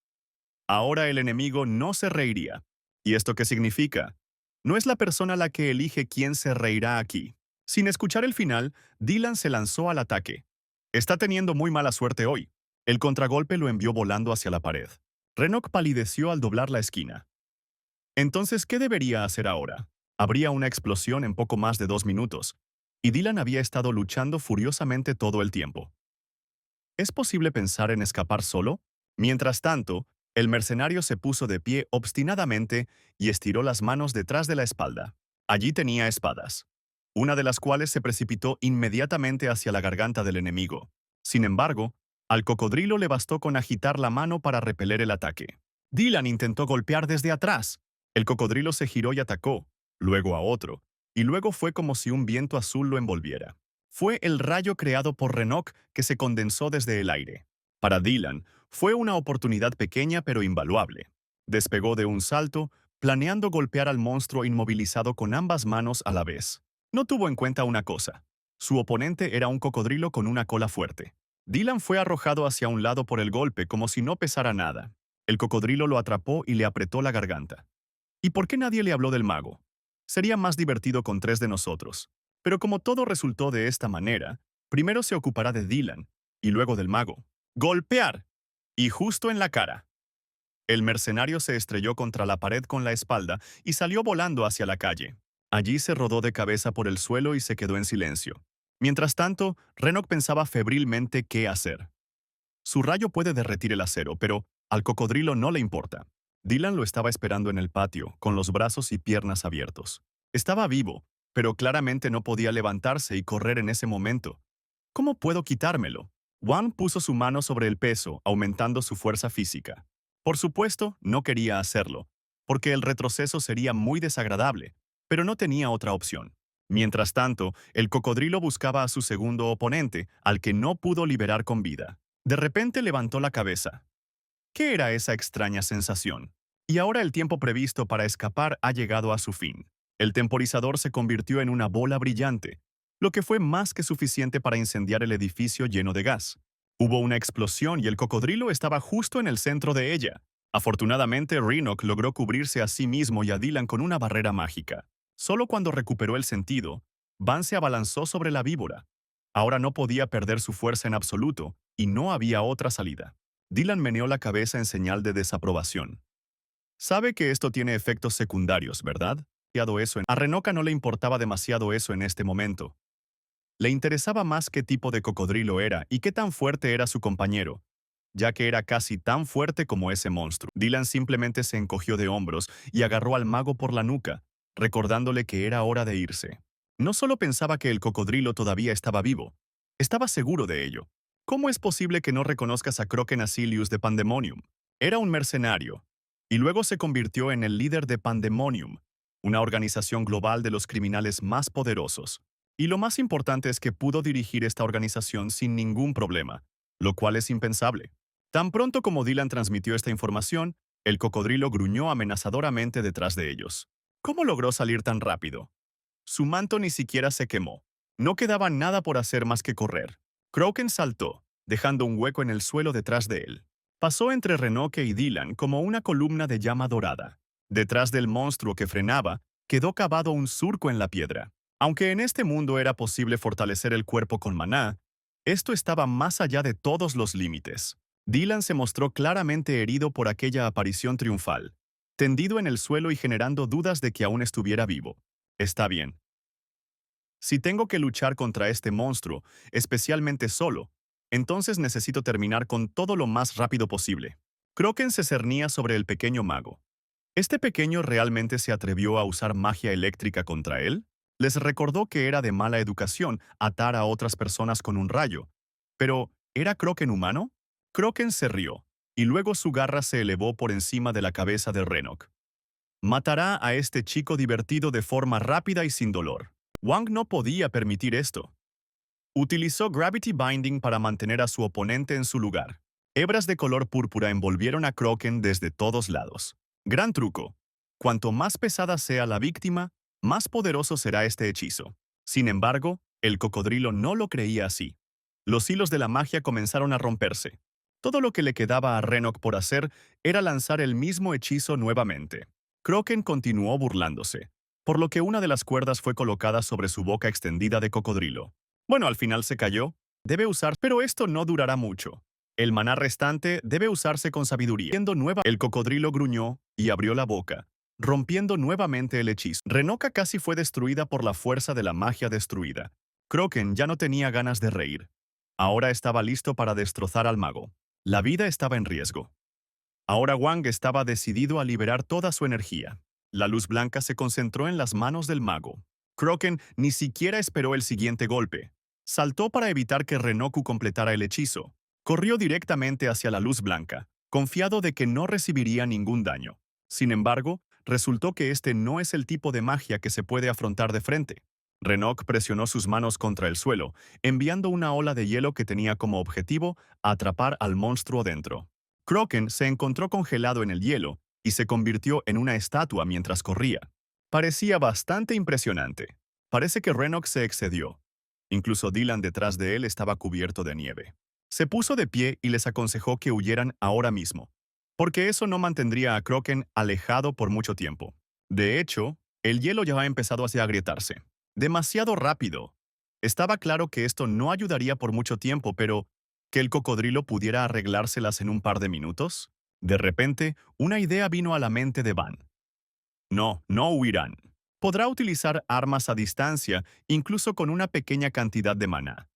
Ahora el enemigo no se reiría. ¿Y esto qué significa? No es la persona la que elige quién se reirá aquí. Sin escuchar el final, Dylan se lanzó al ataque. Está teniendo muy mala suerte hoy. El contragolpe lo envió volando hacia la pared. Renok palideció al doblar la esquina. Entonces, ¿qué debería hacer ahora? Habría una explosión en poco más de 2 minutos, y Dylan había estado luchando furiosamente todo el tiempo. ¿Es posible pensar en escapar solo? Mientras tanto, el mercenario se puso de pie obstinadamente y estiró las manos detrás de la espalda. Allí tenía espadas, una de las cuales se precipitó inmediatamente hacia la garganta del enemigo. Sin embargo, al cocodrilo le bastó con agitar la mano para repeler el ataque. Dylan intentó golpear desde atrás. El cocodrilo se giró y atacó, luego a otro, y luego fue como si un viento azul lo envolviera. Fue el rayo creado por Renok que se condensó desde el aire. Para Dylan, fue una oportunidad pequeña pero invaluable. Despegó de un salto, planeando golpear al monstruo inmovilizado con ambas manos a la vez. No tuvo en cuenta una cosa. Su oponente era un cocodrilo con una cola fuerte. Dylan fue arrojado hacia un lado por el golpe como si no pesara nada. El cocodrilo lo atrapó y le apretó la garganta. ¿Y por qué nadie le habló del mago? Sería más divertido con 3 de nosotros. Pero como todo resultó de esta manera, primero se ocupará de Dylan, y luego del mago. ¡Golpear! Y justo en la cara. El mercenario se estrelló contra la pared con la espalda y salió volando hacia la calle. Allí se rodó de cabeza por el suelo y se quedó en silencio. Mientras tanto, Renok pensaba febrilmente qué hacer. Su rayo puede derretir el acero, pero al cocodrilo no le importa. Dylan lo estaba esperando en el patio, con los brazos y piernas abiertos. Estaba vivo, pero claramente no podía levantarse y correr en ese momento. ¿Cómo puedo quitármelo? Wang puso su mano sobre el peso, aumentando su fuerza física. Por supuesto, no quería hacerlo, porque el retroceso sería muy desagradable, pero no tenía otra opción. Mientras tanto, el cocodrilo buscaba a su segundo oponente, al que no pudo liberar con vida. De repente levantó la cabeza. ¿Qué era esa extraña sensación? Y ahora el tiempo previsto para escapar ha llegado a su fin. El temporizador se convirtió en una bola brillante, lo que fue más que suficiente para incendiar el edificio lleno de gas. Hubo una explosión y el cocodrilo estaba justo en el centro de ella. Afortunadamente, Renok logró cubrirse a sí mismo y a Dylan con una barrera mágica. Solo cuando recuperó el sentido, Van se abalanzó sobre la víbora. Ahora no podía perder su fuerza en absoluto, y no había otra salida. Dylan meneó la cabeza en señal de desaprobación. Sabe que esto tiene efectos secundarios, ¿verdad? A Renoka no le importaba demasiado eso en este momento. Le interesaba más qué tipo de cocodrilo era y qué tan fuerte era su compañero, ya que era casi tan fuerte como ese monstruo. Dylan simplemente se encogió de hombros y agarró al mago por la nuca, recordándole que era hora de irse. No solo pensaba que el cocodrilo todavía estaba vivo, estaba seguro de ello. ¿Cómo es posible que no reconozcas a Croken Asilius de Pandemonium? Era un mercenario, y luego se convirtió en el líder de Pandemonium, una organización global de los criminales más poderosos. Y lo más importante es que pudo dirigir esta organización sin ningún problema, lo cual es impensable. Tan pronto como Dylan transmitió esta información, el cocodrilo gruñó amenazadoramente detrás de ellos. ¿Cómo logró salir tan rápido? Su manto ni siquiera se quemó. No quedaba nada por hacer más que correr. Croken saltó, dejando un hueco en el suelo detrás de él. Pasó entre Renoke y Dylan como una columna de llama dorada. Detrás del monstruo que frenaba, quedó cavado un surco en la piedra. Aunque en este mundo era posible fortalecer el cuerpo con maná, esto estaba más allá de todos los límites. Dylan se mostró claramente herido por aquella aparición triunfal, tendido en el suelo y generando dudas de que aún estuviera vivo. Está bien. Si tengo que luchar contra este monstruo, especialmente solo, entonces necesito terminar con todo lo más rápido posible. Croken se cernía sobre el pequeño mago. ¿Este pequeño realmente se atrevió a usar magia eléctrica contra él? Les recordó que era de mala educación atar a otras personas con un rayo. Pero, ¿era Croken humano? Croken se rió, y luego su garra se elevó por encima de la cabeza de Renok. Matará a este chico divertido de forma rápida y sin dolor. Wang no podía permitir esto. Utilizó Gravity Binding para mantener a su oponente en su lugar. Hebras de color púrpura envolvieron a Croken desde todos lados. Gran truco. Cuanto más pesada sea la víctima, más poderoso será este hechizo. Sin embargo, el cocodrilo no lo creía así. Los hilos de la magia comenzaron a romperse. Todo lo que le quedaba a Renok por hacer era lanzar el mismo hechizo nuevamente. Croken continuó burlándose, por lo que una de las cuerdas fue colocada sobre su boca extendida de cocodrilo. Bueno, al final se cayó. Debe usar, pero esto no durará mucho. El maná restante debe usarse con sabiduría. El cocodrilo gruñó y abrió la boca, rompiendo nuevamente el hechizo. Renoka casi fue destruida por la fuerza de la magia destruida. Croken ya no tenía ganas de reír. Ahora estaba listo para destrozar al mago. La vida estaba en riesgo. Ahora Wang estaba decidido a liberar toda su energía. La luz blanca se concentró en las manos del mago. Croken ni siquiera esperó el siguiente golpe. Saltó para evitar que Renoku completara el hechizo. Corrió directamente hacia la luz blanca, confiado de que no recibiría ningún daño. Sin embargo, resultó que este no es el tipo de magia que se puede afrontar de frente. Renok presionó sus manos contra el suelo, enviando una ola de hielo que tenía como objetivo atrapar al monstruo dentro. Croken se encontró congelado en el hielo y se convirtió en una estatua mientras corría. Parecía bastante impresionante. Parece que Renok se excedió. Incluso Dylan detrás de él estaba cubierto de nieve. Se puso de pie y les aconsejó que huyeran ahora mismo, porque eso no mantendría a Croken alejado por mucho tiempo. De hecho, el hielo ya ha empezado a agrietarse. Demasiado rápido. Estaba claro que esto no ayudaría por mucho tiempo, pero ¿que el cocodrilo pudiera arreglárselas en un par de minutos? De repente, una idea vino a la mente de Van. No, no huirán. Podrá utilizar armas a distancia, incluso con una pequeña cantidad de maná,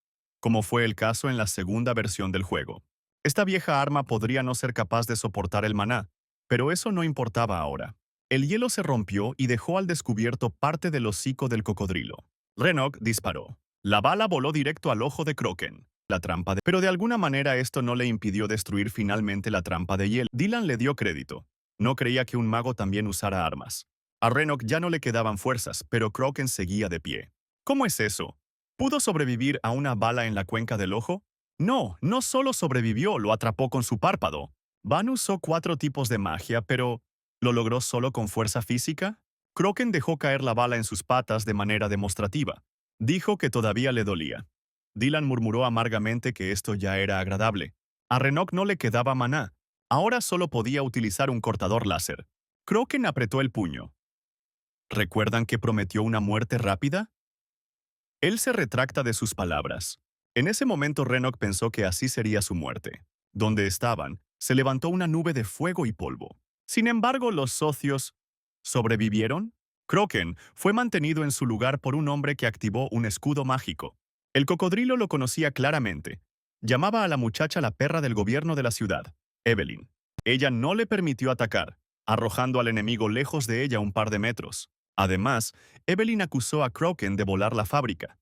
como fue el caso en la segunda versión del juego. Esta vieja arma podría no ser capaz de soportar el maná, pero eso no importaba ahora. El hielo se rompió y dejó al descubierto parte del hocico del cocodrilo. Renok disparó. La bala voló directo al ojo de Croken. Pero de alguna manera esto no le impidió destruir finalmente la trampa de hielo. Dylan le dio crédito. No creía que un mago también usara armas. A Renok ya no le quedaban fuerzas, pero Croken seguía de pie. ¿Cómo es eso? ¿Pudo sobrevivir a una bala en la cuenca del ojo? No, no solo sobrevivió, lo atrapó con su párpado. Van usó 4 tipos de magia, pero ¿lo logró solo con fuerza física? Croken dejó caer la bala en sus patas de manera demostrativa. Dijo que todavía le dolía. Dylan murmuró amargamente que esto ya era agradable. A Renok no le quedaba maná, Ahora solo podía utilizar un cortador láser. Croken apretó el puño. ¿Recuerdan que prometió una muerte rápida? Él se retracta de sus palabras. En ese momento Renok pensó que así sería su muerte. Donde estaban, se levantó una nube de fuego y polvo. Sin embargo, los socios sobrevivieron. Croken fue mantenido en su lugar por un hombre que activó un escudo mágico. El cocodrilo lo conocía claramente. Llamaba a la muchacha la perra del gobierno de la ciudad, Evelyn. Ella no le permitió atacar, arrojando al enemigo lejos de ella un par de metros. Además, Evelyn acusó a Croken de volar la fábrica.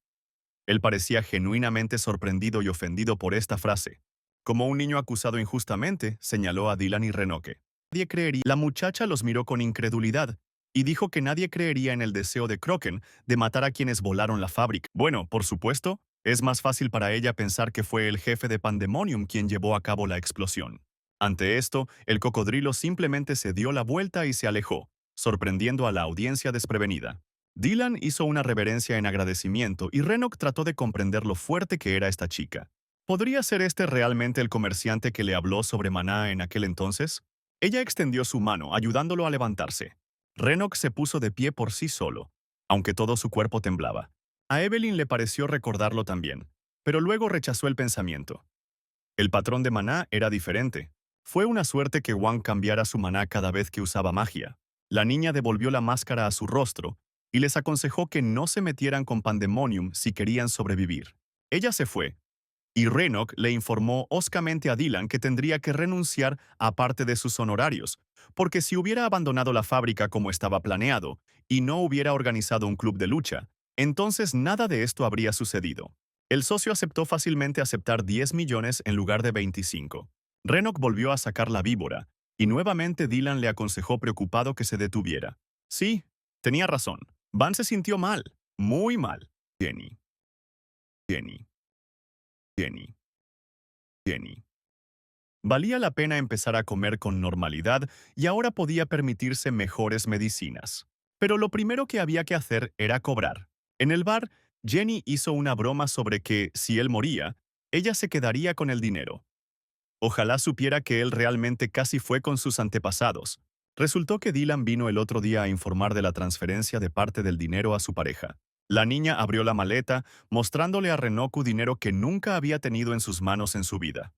Él parecía genuinamente sorprendido y ofendido por esta frase. Como un niño acusado injustamente, señaló a Dylan y Renoke. Nadie creería. La muchacha los miró con incredulidad y dijo que nadie creería en el deseo de Croken de matar a quienes volaron la fábrica. Bueno, por supuesto, es más fácil para ella pensar que fue el jefe de Pandemonium quien llevó a cabo la explosión. Ante esto, el cocodrilo simplemente se dio la vuelta y se alejó, sorprendiendo a la audiencia desprevenida. Dylan hizo una reverencia en agradecimiento y Renok trató de comprender lo fuerte que era esta chica. ¿Podría ser este realmente el comerciante que le habló sobre maná en aquel entonces? Ella extendió su mano, ayudándolo a levantarse. Renok se puso de pie por sí solo, aunque todo su cuerpo temblaba. A Evelyn le pareció recordarlo también, pero luego rechazó el pensamiento. El patrón de maná era diferente. Fue una suerte que Wang cambiara su maná cada vez que usaba magia. La niña devolvió la máscara a su rostro y les aconsejó que no se metieran con Pandemonium si querían sobrevivir. Ella se fue, y Renok le informó hoscamente a Dylan que tendría que renunciar a parte de sus honorarios, porque si hubiera abandonado la fábrica como estaba planeado y no hubiera organizado un club de lucha, entonces nada de esto habría sucedido. El socio aceptó fácilmente aceptar 10 millones en lugar de 25. Renok volvió a sacar la víbora, y nuevamente Dylan le aconsejó preocupado que se detuviera. Sí, tenía razón. Van se sintió mal, muy mal. Jenny. Jenny. Jenny. Jenny. Valía la pena empezar a comer con normalidad y ahora podía permitirse mejores medicinas. Pero lo primero que había que hacer era cobrar. En el bar, Jenny hizo una broma sobre que, si él moría, ella se quedaría con el dinero. Ojalá supiera que él realmente casi fue con sus antepasados. Resultó que Dylan vino el otro día a informar de la transferencia de parte del dinero a su pareja. La niña abrió la maleta, mostrándole a Renoku dinero que nunca había tenido en sus manos en su vida.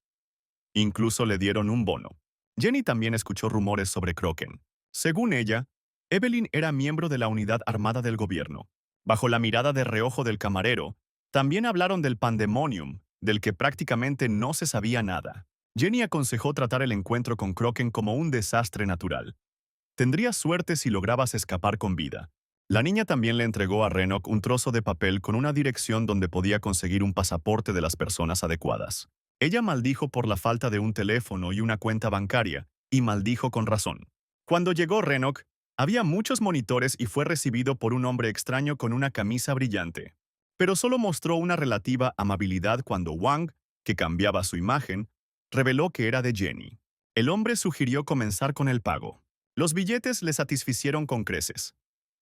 Incluso le dieron un bono. Jenny también escuchó rumores sobre Croken. Según ella, Evelyn era miembro de la unidad armada del gobierno. Bajo la mirada de reojo del camarero, también hablaron del Pandemonium, del que prácticamente no se sabía nada. Jenny aconsejó tratar el encuentro con Croken como un desastre natural. Tendrías suerte si lograbas escapar con vida. La niña también le entregó a Renok un trozo de papel con una dirección donde podía conseguir un pasaporte de las personas adecuadas. Ella maldijo por la falta de un teléfono y una cuenta bancaria, y maldijo con razón. Cuando llegó Renok, había muchos monitores y fue recibido por un hombre extraño con una camisa brillante. Pero solo mostró una relativa amabilidad cuando Wang, que cambiaba su imagen, reveló que era de Jenny. El hombre sugirió comenzar con el pago. Los billetes le satisficieron con creces.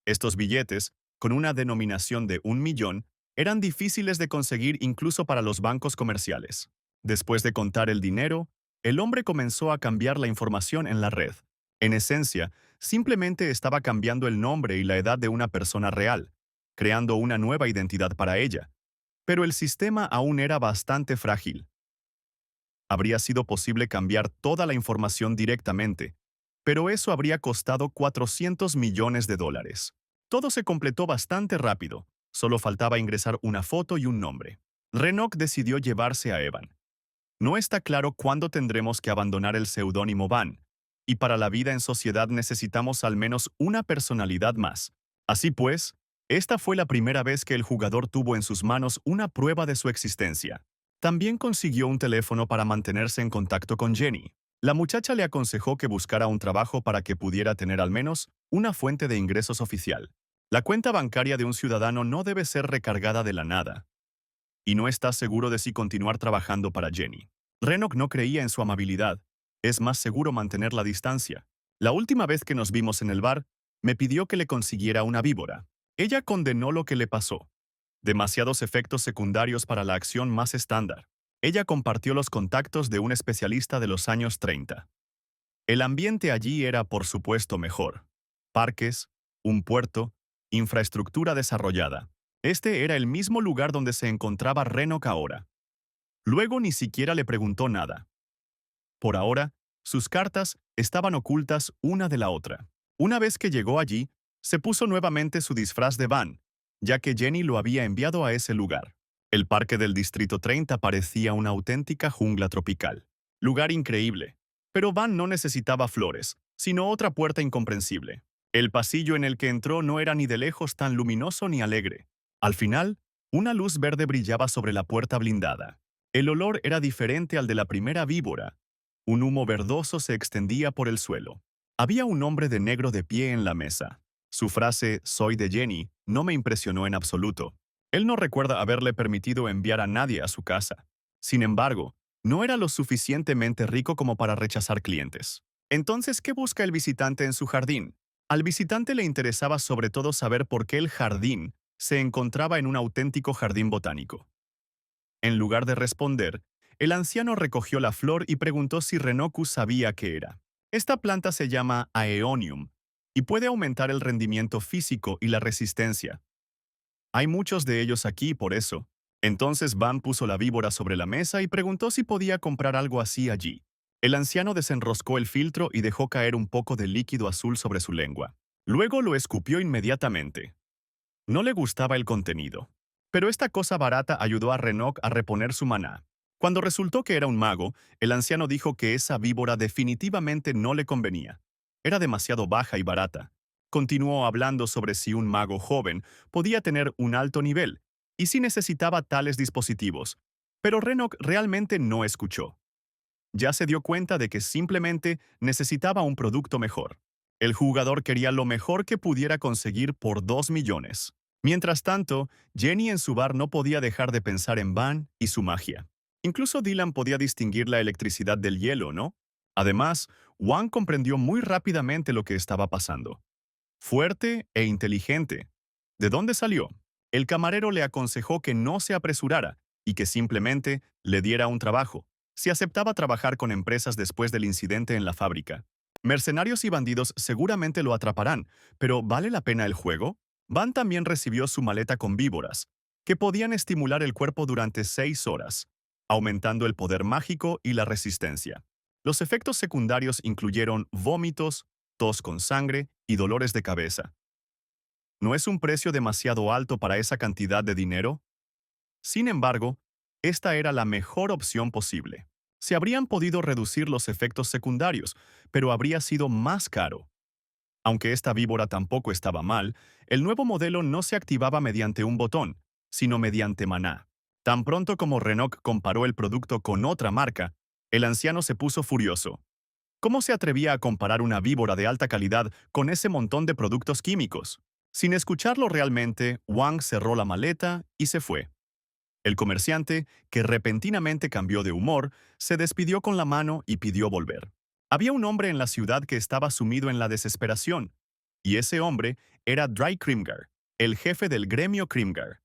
Estos billetes, con una denominación de 1 millón, eran difíciles de conseguir incluso para los bancos comerciales. Después de contar el dinero, el hombre comenzó a cambiar la información en la red. En esencia, simplemente estaba cambiando el nombre y la edad de una persona real, creando una nueva identidad para ella. Pero el sistema aún era bastante frágil. Habría sido posible cambiar toda la información directamente, pero eso habría costado 400 millones de dólares. Todo se completó bastante rápido, solo faltaba ingresar una foto y un nombre. Renok decidió llevarse a Evan. No está claro cuándo tendremos que abandonar el seudónimo Van, y para la vida en sociedad necesitamos al menos una personalidad más. Así pues, esta fue la primera vez que el jugador tuvo en sus manos una prueba de su existencia. También consiguió un teléfono para mantenerse en contacto con Jenny. La muchacha le aconsejó que buscara un trabajo para que pudiera tener al menos una fuente de ingresos oficial. La cuenta bancaria de un ciudadano no debe ser recargada de la nada, y no está seguro de si continuar trabajando para Jenny. Renok no creía en su amabilidad. Es más seguro mantener la distancia. La última vez que nos vimos en el bar, me pidió que le consiguiera una víbora. Ella condenó lo que le pasó. Demasiados efectos secundarios para la acción más estándar. Ella compartió los contactos de un especialista de los años 30. El ambiente allí era, por supuesto, mejor. Parques, un puerto, infraestructura desarrollada. Este era el mismo lugar donde se encontraba Renok ahora. Luego ni siquiera le preguntó nada. Por ahora, sus cartas estaban ocultas una de la otra. Una vez que llegó allí, se puso nuevamente su disfraz de Van, ya que Jenny lo había enviado a ese lugar. El parque del Distrito 30 parecía una auténtica jungla tropical. Lugar increíble. Pero Van no necesitaba flores, sino otra puerta incomprensible. El pasillo en el que entró no era ni de lejos tan luminoso ni alegre. Al final, una luz verde brillaba sobre la puerta blindada. El olor era diferente al de la primera víbora. Un humo verdoso se extendía por el suelo. Había un hombre de negro de pie en la mesa. Su frase «Soy de Jenny» no me impresionó en absoluto. Él no recuerda haberle permitido enviar a nadie a su casa. Sin embargo, no era lo suficientemente rico como para rechazar clientes. Entonces, ¿qué busca el visitante en su jardín? Al visitante le interesaba sobre todo saber por qué el jardín se encontraba en un auténtico jardín botánico. En lugar de responder, el anciano recogió la flor y preguntó si Renoku sabía qué era. Esta planta se llama Aeonium y puede aumentar el rendimiento físico y la resistencia. Hay muchos de ellos aquí por eso. Entonces Van puso la víbora sobre la mesa y preguntó si podía comprar algo así allí. El anciano desenroscó el filtro y dejó caer un poco de líquido azul sobre su lengua. Luego lo escupió inmediatamente. No le gustaba el contenido. Pero esta cosa barata ayudó a Renok a reponer su maná. Cuando resultó que era un mago, el anciano dijo que esa víbora definitivamente no le convenía. Era demasiado baja y barata. Continuó hablando sobre si un mago joven podía tener un alto nivel y si necesitaba tales dispositivos. Pero Renok realmente no escuchó. Ya se dio cuenta de que simplemente necesitaba un producto mejor. El jugador quería lo mejor que pudiera conseguir por 2 millones. Mientras tanto, Jenny en su bar no podía dejar de pensar en Van y su magia. Incluso Dylan podía distinguir la electricidad del hielo, ¿no? Además, Wang comprendió muy rápidamente lo que estaba pasando. Fuerte e inteligente. ¿De dónde salió? El camarero le aconsejó que no se apresurara y que simplemente le diera un trabajo, si aceptaba trabajar con empresas después del incidente en la fábrica. Mercenarios y bandidos seguramente lo atraparán, pero ¿vale la pena el juego? Van también recibió su maleta con víboras, que podían estimular el cuerpo durante 6 horas, aumentando el poder mágico y la resistencia. Los efectos secundarios incluyeron vómitos, tos con sangre y dolores de cabeza. ¿No es un precio demasiado alto para esa cantidad de dinero? Sin embargo, esta era la mejor opción posible. Se habrían podido reducir los efectos secundarios, pero habría sido más caro. Aunque esta víbora tampoco estaba mal, el nuevo modelo no se activaba mediante un botón, sino mediante maná. Tan pronto como Renok comparó el producto con otra marca, el anciano se puso furioso. ¿Cómo se atrevía a comparar una víbora de alta calidad con ese montón de productos químicos? Sin escucharlo realmente, Wang cerró la maleta y se fue. El comerciante, que repentinamente cambió de humor, se despidió con la mano y pidió volver. Había un hombre en la ciudad que estaba sumido en la desesperación, y ese hombre era Dry Krimgar, el jefe del gremio Krimgar.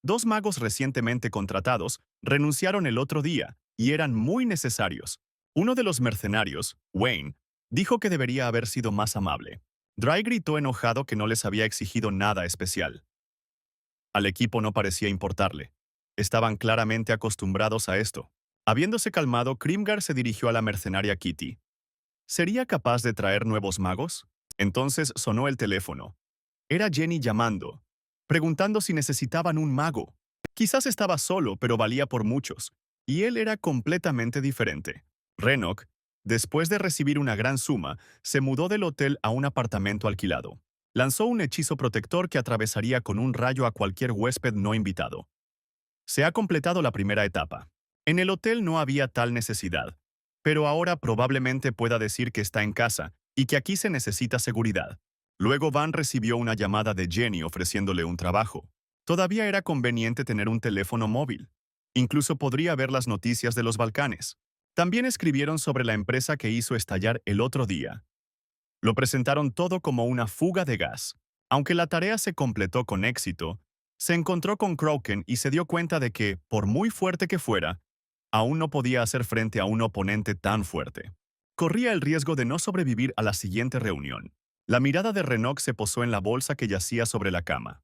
2 magos recientemente contratados renunciaron el otro día y eran muy necesarios. Uno de los mercenarios, Wayne, dijo que debería haber sido más amable. Dry gritó enojado que no les había exigido nada especial. Al equipo no parecía importarle. Estaban claramente acostumbrados a esto. Habiéndose calmado, Krimgar se dirigió a la mercenaria Kitty. ¿Sería capaz de traer nuevos magos? Entonces sonó el teléfono. Era Jenny llamando, preguntando si necesitaban un mago. Quizás estaba solo, pero valía por muchos, y él era completamente diferente. Renok, después de recibir una gran suma, se mudó del hotel a un apartamento alquilado. Lanzó un hechizo protector que atravesaría con un rayo a cualquier huésped no invitado. Se ha completado la primera etapa. En el hotel no había tal necesidad, pero ahora probablemente pueda decir que está en casa y que aquí se necesita seguridad. Luego Van recibió una llamada de Jenny ofreciéndole un trabajo. Todavía era conveniente tener un teléfono móvil. Incluso podría ver las noticias de los Balcanes. También escribieron sobre la empresa que hizo estallar el otro día. Lo presentaron todo como una fuga de gas. Aunque la tarea se completó con éxito, se encontró con Kroken y se dio cuenta de que, por muy fuerte que fuera, aún no podía hacer frente a un oponente tan fuerte. corría el riesgo de no sobrevivir a la siguiente reunión. La mirada de Renok se posó en la bolsa que yacía sobre la cama.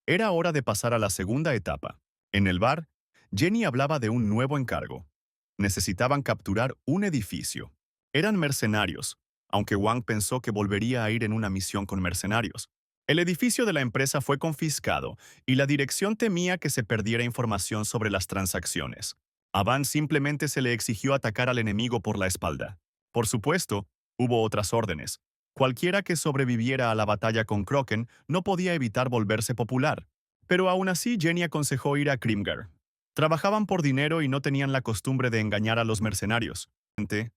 Era hora de pasar a la segunda etapa. En el bar, Jenny hablaba de un nuevo encargo. Necesitaban capturar un edificio. Eran mercenarios, aunque Wang pensó que volvería a ir en una misión con mercenarios. El edificio de la empresa fue confiscado y la dirección temía que se perdiera información sobre las transacciones. A Van simplemente se le exigió atacar al enemigo por la espalda. Por supuesto, hubo otras órdenes. Cualquiera que sobreviviera a la batalla con Kroken no podía evitar volverse popular. Pero aún así Jenny aconsejó ir a Krimgar. Trabajaban por dinero y no tenían la costumbre de engañar a los mercenarios.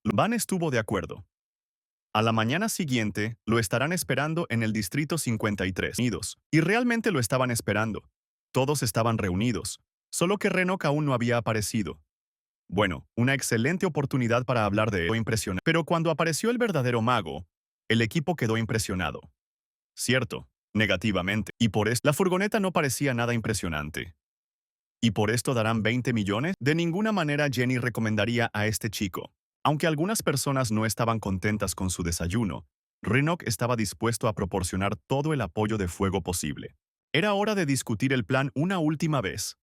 Van estuvo de acuerdo. A la mañana siguiente, lo estarán esperando en el Distrito 53 Unidos. Y realmente lo estaban esperando. Todos estaban reunidos. Solo que Renok aún no había aparecido. Bueno, una excelente oportunidad para hablar de ello impresionante. Pero cuando apareció el verdadero mago, el equipo quedó impresionado. Cierto, negativamente. Y por eso, la furgoneta no parecía nada impresionante. ¿Y por esto darán 20 millones? De ninguna manera Jenny recomendaría a este chico. Aunque algunas personas no estaban contentas con su desayuno, Renok estaba dispuesto a proporcionar todo el apoyo de fuego posible. Era hora de discutir el plan una última vez.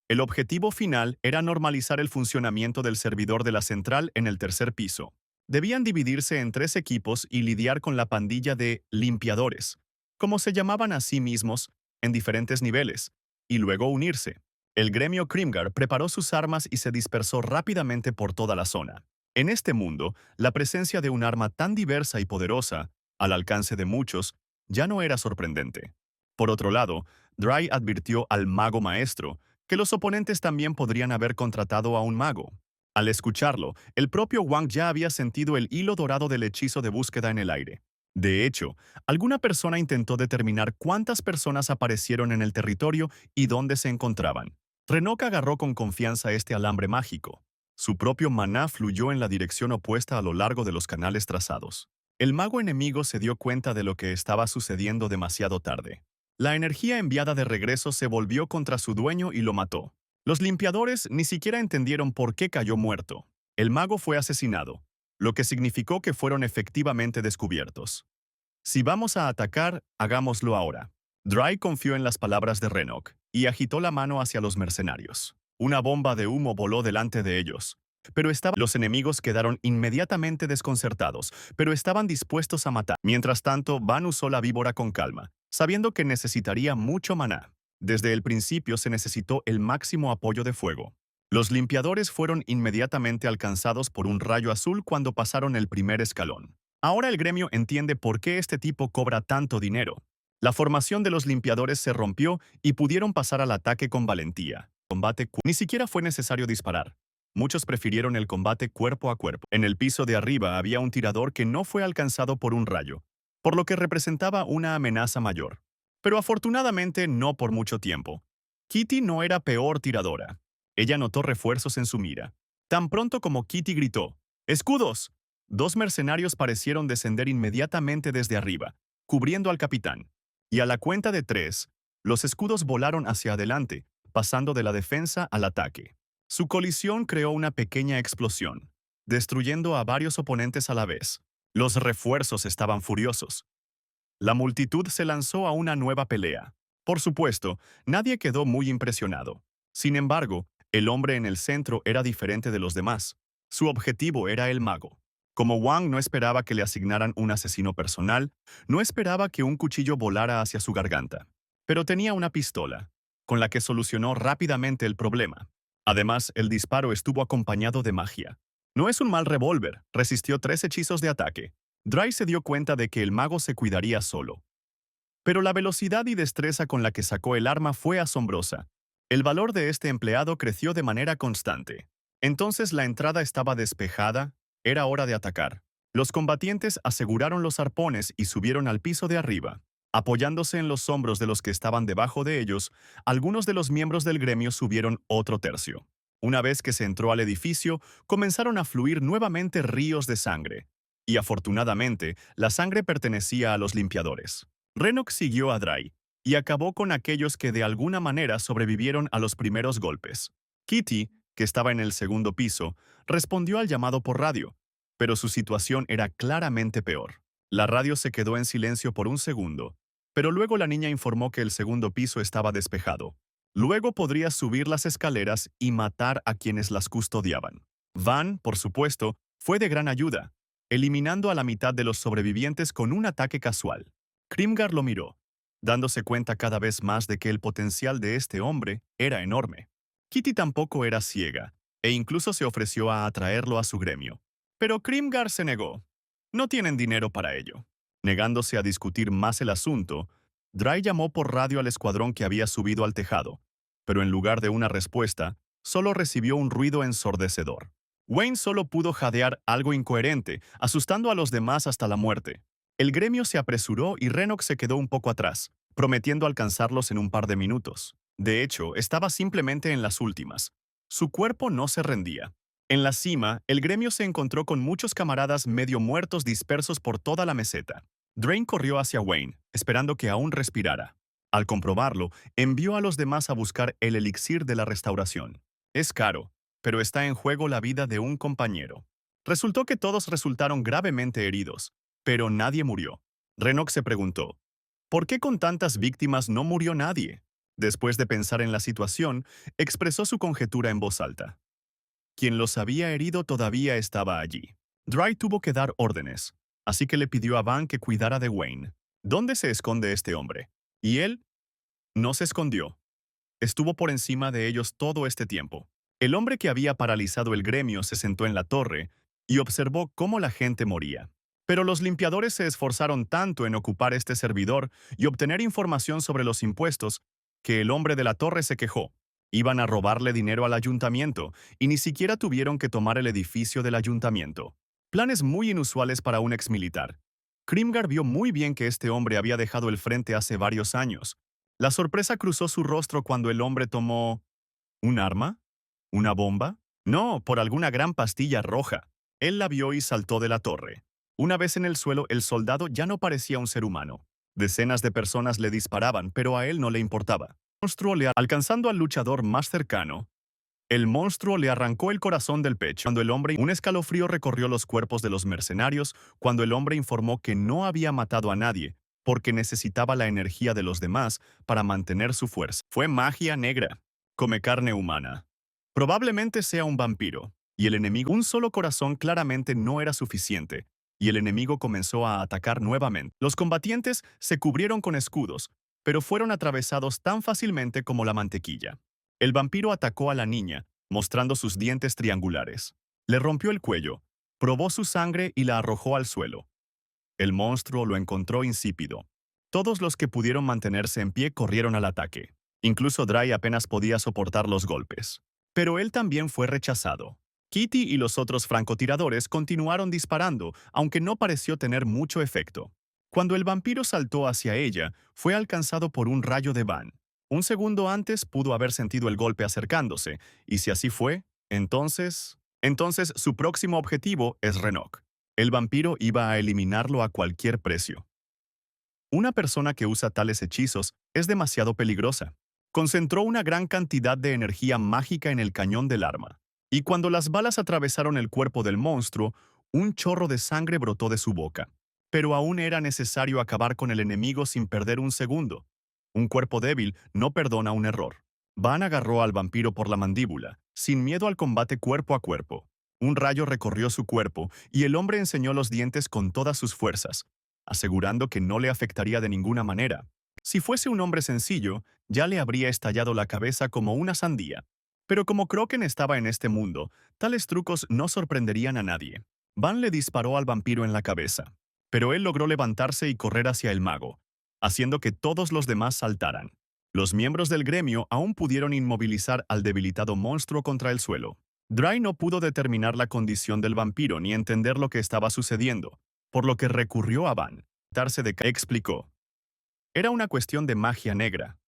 El objetivo final era normalizar el funcionamiento del servidor de la central en el tercer piso. Debían dividirse en 3 equipos y lidiar con la pandilla de limpiadores, como se llamaban a sí mismos, en diferentes niveles, y luego unirse. El gremio Krimgar preparó sus armas y se dispersó rápidamente por toda la zona. En este mundo, la presencia de un arma tan diversa y poderosa, al alcance de muchos, ya no era sorprendente. Por otro lado, Dry advirtió al mago maestro que los oponentes también podrían haber contratado a un mago. Al escucharlo, el propio Wang ya había sentido el hilo dorado del hechizo de búsqueda en el aire. De hecho, alguna persona intentó determinar cuántas personas aparecieron en el territorio y dónde se encontraban. Renok agarró con confianza este alambre mágico. Su propio maná fluyó en la dirección opuesta a lo largo de los canales trazados. El mago enemigo se dio cuenta de lo que estaba sucediendo demasiado tarde. La energía enviada de regreso se volvió contra su dueño y lo mató. Los limpiadores ni siquiera entendieron por qué cayó muerto. El mago fue asesinado, lo que significó que fueron efectivamente descubiertos. Si vamos a atacar, hagámoslo ahora. Dry confió en las palabras de Renok y agitó la mano hacia los mercenarios. Una bomba de humo voló delante de ellos. Los enemigos quedaron inmediatamente desconcertados, pero estaban dispuestos a matar. Mientras tanto, Van usó la víbora con calma, sabiendo que necesitaría mucho maná. Desde el principio se necesitó el máximo apoyo de fuego. Los limpiadores fueron inmediatamente alcanzados por un rayo azul cuando pasaron el primer escalón. Ahora el gremio entiende por qué este tipo cobra tanto dinero. La formación de los limpiadores se rompió y pudieron pasar al ataque con valentía. Ni siquiera fue necesario disparar. Muchos prefirieron el combate cuerpo a cuerpo. En el piso de arriba había un tirador que no fue alcanzado por un rayo, por lo que representaba una amenaza mayor. Pero afortunadamente no por mucho tiempo. Kitty no era peor tiradora. Ella notó refuerzos en su mira. Tan pronto como Kitty gritó, ¡escudos! 2 mercenarios parecieron descender inmediatamente desde arriba, cubriendo al capitán. Y a la cuenta de 3, los escudos volaron hacia adelante, pasando de la defensa al ataque. Su colisión creó una pequeña explosión, destruyendo a varios oponentes a la vez. Los refuerzos estaban furiosos. La multitud se lanzó a una nueva pelea. Por supuesto, nadie quedó muy impresionado. Sin embargo, el hombre en el centro era diferente de los demás. Su objetivo era el mago. Como Wang no esperaba que le asignaran un asesino personal, no esperaba que un cuchillo volara hacia su garganta. Pero tenía una pistola, con la que solucionó rápidamente el problema. Además, el disparo estuvo acompañado de magia. No es un mal revólver, resistió 3 hechizos de ataque. Dry se dio cuenta de que el mago se cuidaría solo. Pero la velocidad y destreza con la que sacó el arma fue asombrosa. El valor de este empleado creció de manera constante. Entonces la entrada estaba despejada, era hora de atacar. Los combatientes aseguraron los arpones y subieron al piso de arriba. Apoyándose en los hombros de los que estaban debajo de ellos, algunos de los miembros del gremio subieron otro tercio. Una vez que se entró al edificio, comenzaron a fluir nuevamente ríos de sangre. Y afortunadamente, la sangre pertenecía a los limpiadores. Renok siguió a Dry y acabó con aquellos que de alguna manera sobrevivieron a los primeros golpes. Kitty, que estaba en el segundo piso, respondió al llamado por radio, pero su situación era claramente peor. La radio se quedó en silencio por un segundo, pero luego la niña informó que el segundo piso estaba despejado. Luego podría subir las escaleras y matar a quienes las custodiaban. Van, por supuesto, fue de gran ayuda, eliminando a la mitad de los sobrevivientes con un ataque casual. Krimgar lo miró, dándose cuenta cada vez más de que el potencial de este hombre era enorme. Kitty tampoco era ciega, e incluso se ofreció a atraerlo a su gremio. Pero Krimgar se negó. No tienen dinero para ello. Negándose a discutir más el asunto, Dry llamó por radio al escuadrón que había subido al tejado, pero en lugar de una respuesta, solo recibió un ruido ensordecedor. Wayne solo pudo jadear algo incoherente, asustando a los demás hasta la muerte. El gremio se apresuró y Renok se quedó un poco atrás, prometiendo alcanzarlos en un par de minutos. De hecho, estaba simplemente en las últimas. Su cuerpo no se rendía. En la cima, el gremio se encontró con muchos camaradas medio muertos dispersos por toda la meseta. Drain corrió hacia Wayne, esperando que aún respirara. Al comprobarlo, envió a los demás a buscar el elixir de la restauración. Es caro, pero está en juego la vida de un compañero. Resultó que todos resultaron gravemente heridos, pero nadie murió. Renok se preguntó, ¿por qué con tantas víctimas no murió nadie? Después de pensar en la situación, expresó su conjetura en voz alta. Quien los había herido todavía estaba allí. Dry tuvo que dar órdenes, así que le pidió a Van que cuidara de Wayne. ¿Dónde se esconde este hombre? Y él no se escondió. Estuvo por encima de ellos todo este tiempo. El hombre que había paralizado el gremio se sentó en la torre y observó cómo la gente moría. Pero los limpiadores se esforzaron tanto en ocupar este servidor y obtener información sobre los impuestos que el hombre de la torre se quejó. Iban a robarle dinero al ayuntamiento y ni siquiera tuvieron que tomar el edificio del ayuntamiento. Planes muy inusuales para un exmilitar. Krimgar vio muy bien que este hombre había dejado el frente hace varios años. La sorpresa cruzó su rostro cuando el hombre tomó... ¿un arma? ¿Una bomba? No, por alguna gran pastilla roja. Él la vio y saltó de la torre. Una vez en el suelo, el soldado ya no parecía un ser humano. Decenas de personas le disparaban, pero a él no le importaba. Alcanzando al luchador más cercano, el monstruo le arrancó el corazón del pecho. Un escalofrío recorrió los cuerpos de los mercenarios cuando el hombre informó que no había matado a nadie, porque necesitaba la energía de los demás para mantener su fuerza. Fue magia negra. Come carne humana. Probablemente sea un vampiro. Y el enemigo, un solo corazón claramente no era suficiente, y el enemigo comenzó a atacar nuevamente. Los combatientes se cubrieron con escudos, pero fueron atravesados tan fácilmente como la mantequilla. El vampiro atacó a la niña, mostrando sus dientes triangulares. Le rompió el cuello, probó su sangre y la arrojó al suelo. El monstruo lo encontró insípido. Todos los que pudieron mantenerse en pie corrieron al ataque. Incluso Dry apenas podía soportar los golpes. Pero él también fue rechazado. Kitty y los otros francotiradores continuaron disparando, aunque no pareció tener mucho efecto. Cuando el vampiro saltó hacia ella, fue alcanzado por un rayo de Van. Un segundo antes pudo haber sentido el golpe acercándose, y si así fue, entonces su próximo objetivo es Renok. El vampiro iba a eliminarlo a cualquier precio. Una persona que usa tales hechizos es demasiado peligrosa. Concentró una gran cantidad de energía mágica en el cañón del arma, y cuando las balas atravesaron el cuerpo del monstruo, un chorro de sangre brotó de su boca. Pero aún era necesario acabar con el enemigo sin perder un segundo. Un cuerpo débil no perdona un error. Van agarró al vampiro por la mandíbula, sin miedo al combate cuerpo a cuerpo. Un rayo recorrió su cuerpo y el hombre enseñó los dientes con todas sus fuerzas, asegurando que no le afectaría de ninguna manera. Si fuese un hombre sencillo, ya le habría estallado la cabeza como una sandía. Pero como Kroken estaba en este mundo, tales trucos no sorprenderían a nadie. Van le disparó al vampiro en la cabeza, pero él logró levantarse y correr hacia el mago, haciendo que todos los demás saltaran. Los miembros del gremio aún pudieron inmovilizar al debilitado monstruo contra el suelo. Dry no pudo determinar la condición del vampiro ni entender lo que estaba sucediendo, por lo que recurrió a Van. Explicó. Era una cuestión de magia negra.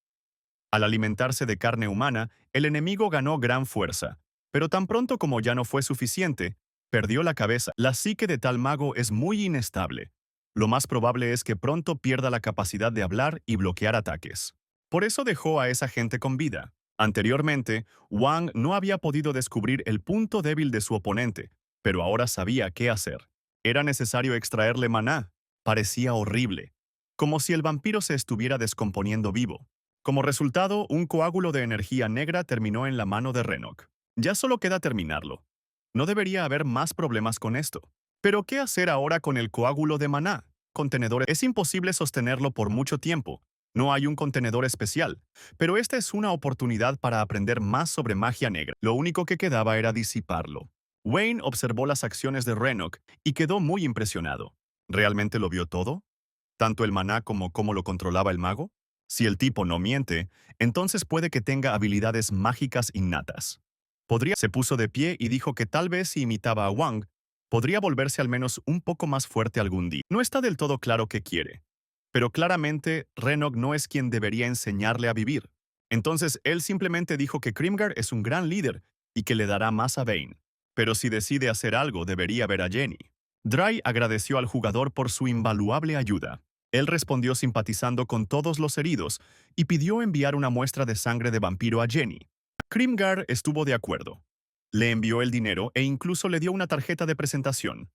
Al alimentarse de carne humana, el enemigo ganó gran fuerza, pero tan pronto como ya no fue suficiente, perdió la cabeza. La psique de tal mago es muy inestable. Lo más probable es que pronto pierda la capacidad de hablar y bloquear ataques. Por eso dejó a esa gente con vida. Anteriormente, Wang no había podido descubrir el punto débil de su oponente, pero ahora sabía qué hacer. Era necesario extraerle maná. Parecía horrible, como si el vampiro se estuviera descomponiendo vivo. Como resultado, un coágulo de energía negra terminó en la mano de Renok. Ya solo queda terminarlo. No debería haber más problemas con esto. Pero ¿qué hacer ahora con el coágulo de maná? Contenedor. Es imposible sostenerlo por mucho tiempo. No hay un contenedor especial, pero esta es una oportunidad para aprender más sobre magia negra. Lo único que quedaba era disiparlo. Wayne observó las acciones de Renok y quedó muy impresionado. ¿Realmente lo vio todo? ¿Tanto el maná como cómo lo controlaba el mago? Si el tipo no miente, entonces puede que tenga habilidades mágicas innatas. Se puso de pie y dijo que tal vez si imitaba a Wang, podría volverse al menos un poco más fuerte algún día. No está del todo claro qué quiere, pero claramente Renok no es quien debería enseñarle a vivir. Entonces él simplemente dijo que Krimgar es un gran líder y que le dará más a Vayne. Pero si decide hacer algo, debería ver a Jenny. Dry agradeció al jugador por su invaluable ayuda. Él respondió simpatizando con todos los heridos y pidió enviar una muestra de sangre de vampiro a Jenny. Krimgar estuvo de acuerdo. Le envió el dinero e incluso le dio una tarjeta de presentación.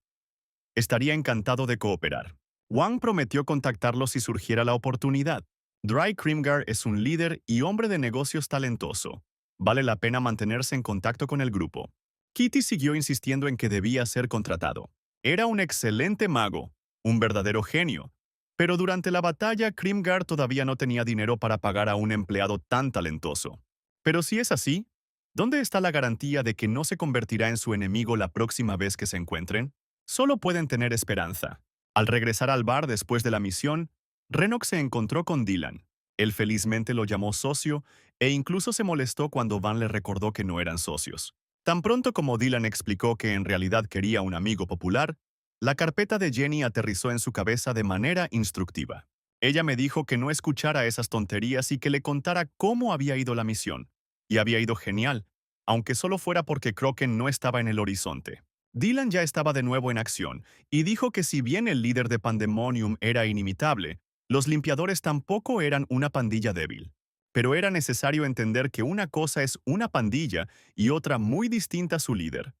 Estaría encantado de cooperar. Wang prometió contactarlo si surgiera la oportunidad. Dry Krimgar es un líder y hombre de negocios talentoso. Vale la pena mantenerse en contacto con el grupo. Kitty siguió insistiendo en que debía ser contratado. Era un excelente mago, un verdadero genio. Pero durante la batalla, Krimgar todavía no tenía dinero para pagar a un empleado tan talentoso. Pero si es así, ¿dónde está la garantía de que no se convertirá en su enemigo la próxima vez que se encuentren? Solo pueden tener esperanza. Al regresar al bar después de la misión, Renok se encontró con Dylan. Él felizmente lo llamó socio e incluso se molestó cuando Van le recordó que no eran socios. Tan pronto como Dylan explicó que en realidad quería un amigo popular, la carpeta de Jenny aterrizó en su cabeza de manera instructiva. Ella me dijo que no escuchara esas tonterías y que le contara cómo había ido la misión. Y había ido genial, aunque solo fuera porque Kroken no estaba en el horizonte. Dylan ya estaba de nuevo en acción y dijo que si bien el líder de Pandemonium era inimitable, los limpiadores tampoco eran una pandilla débil. Pero era necesario entender que una cosa es una pandilla y otra muy distinta su líder.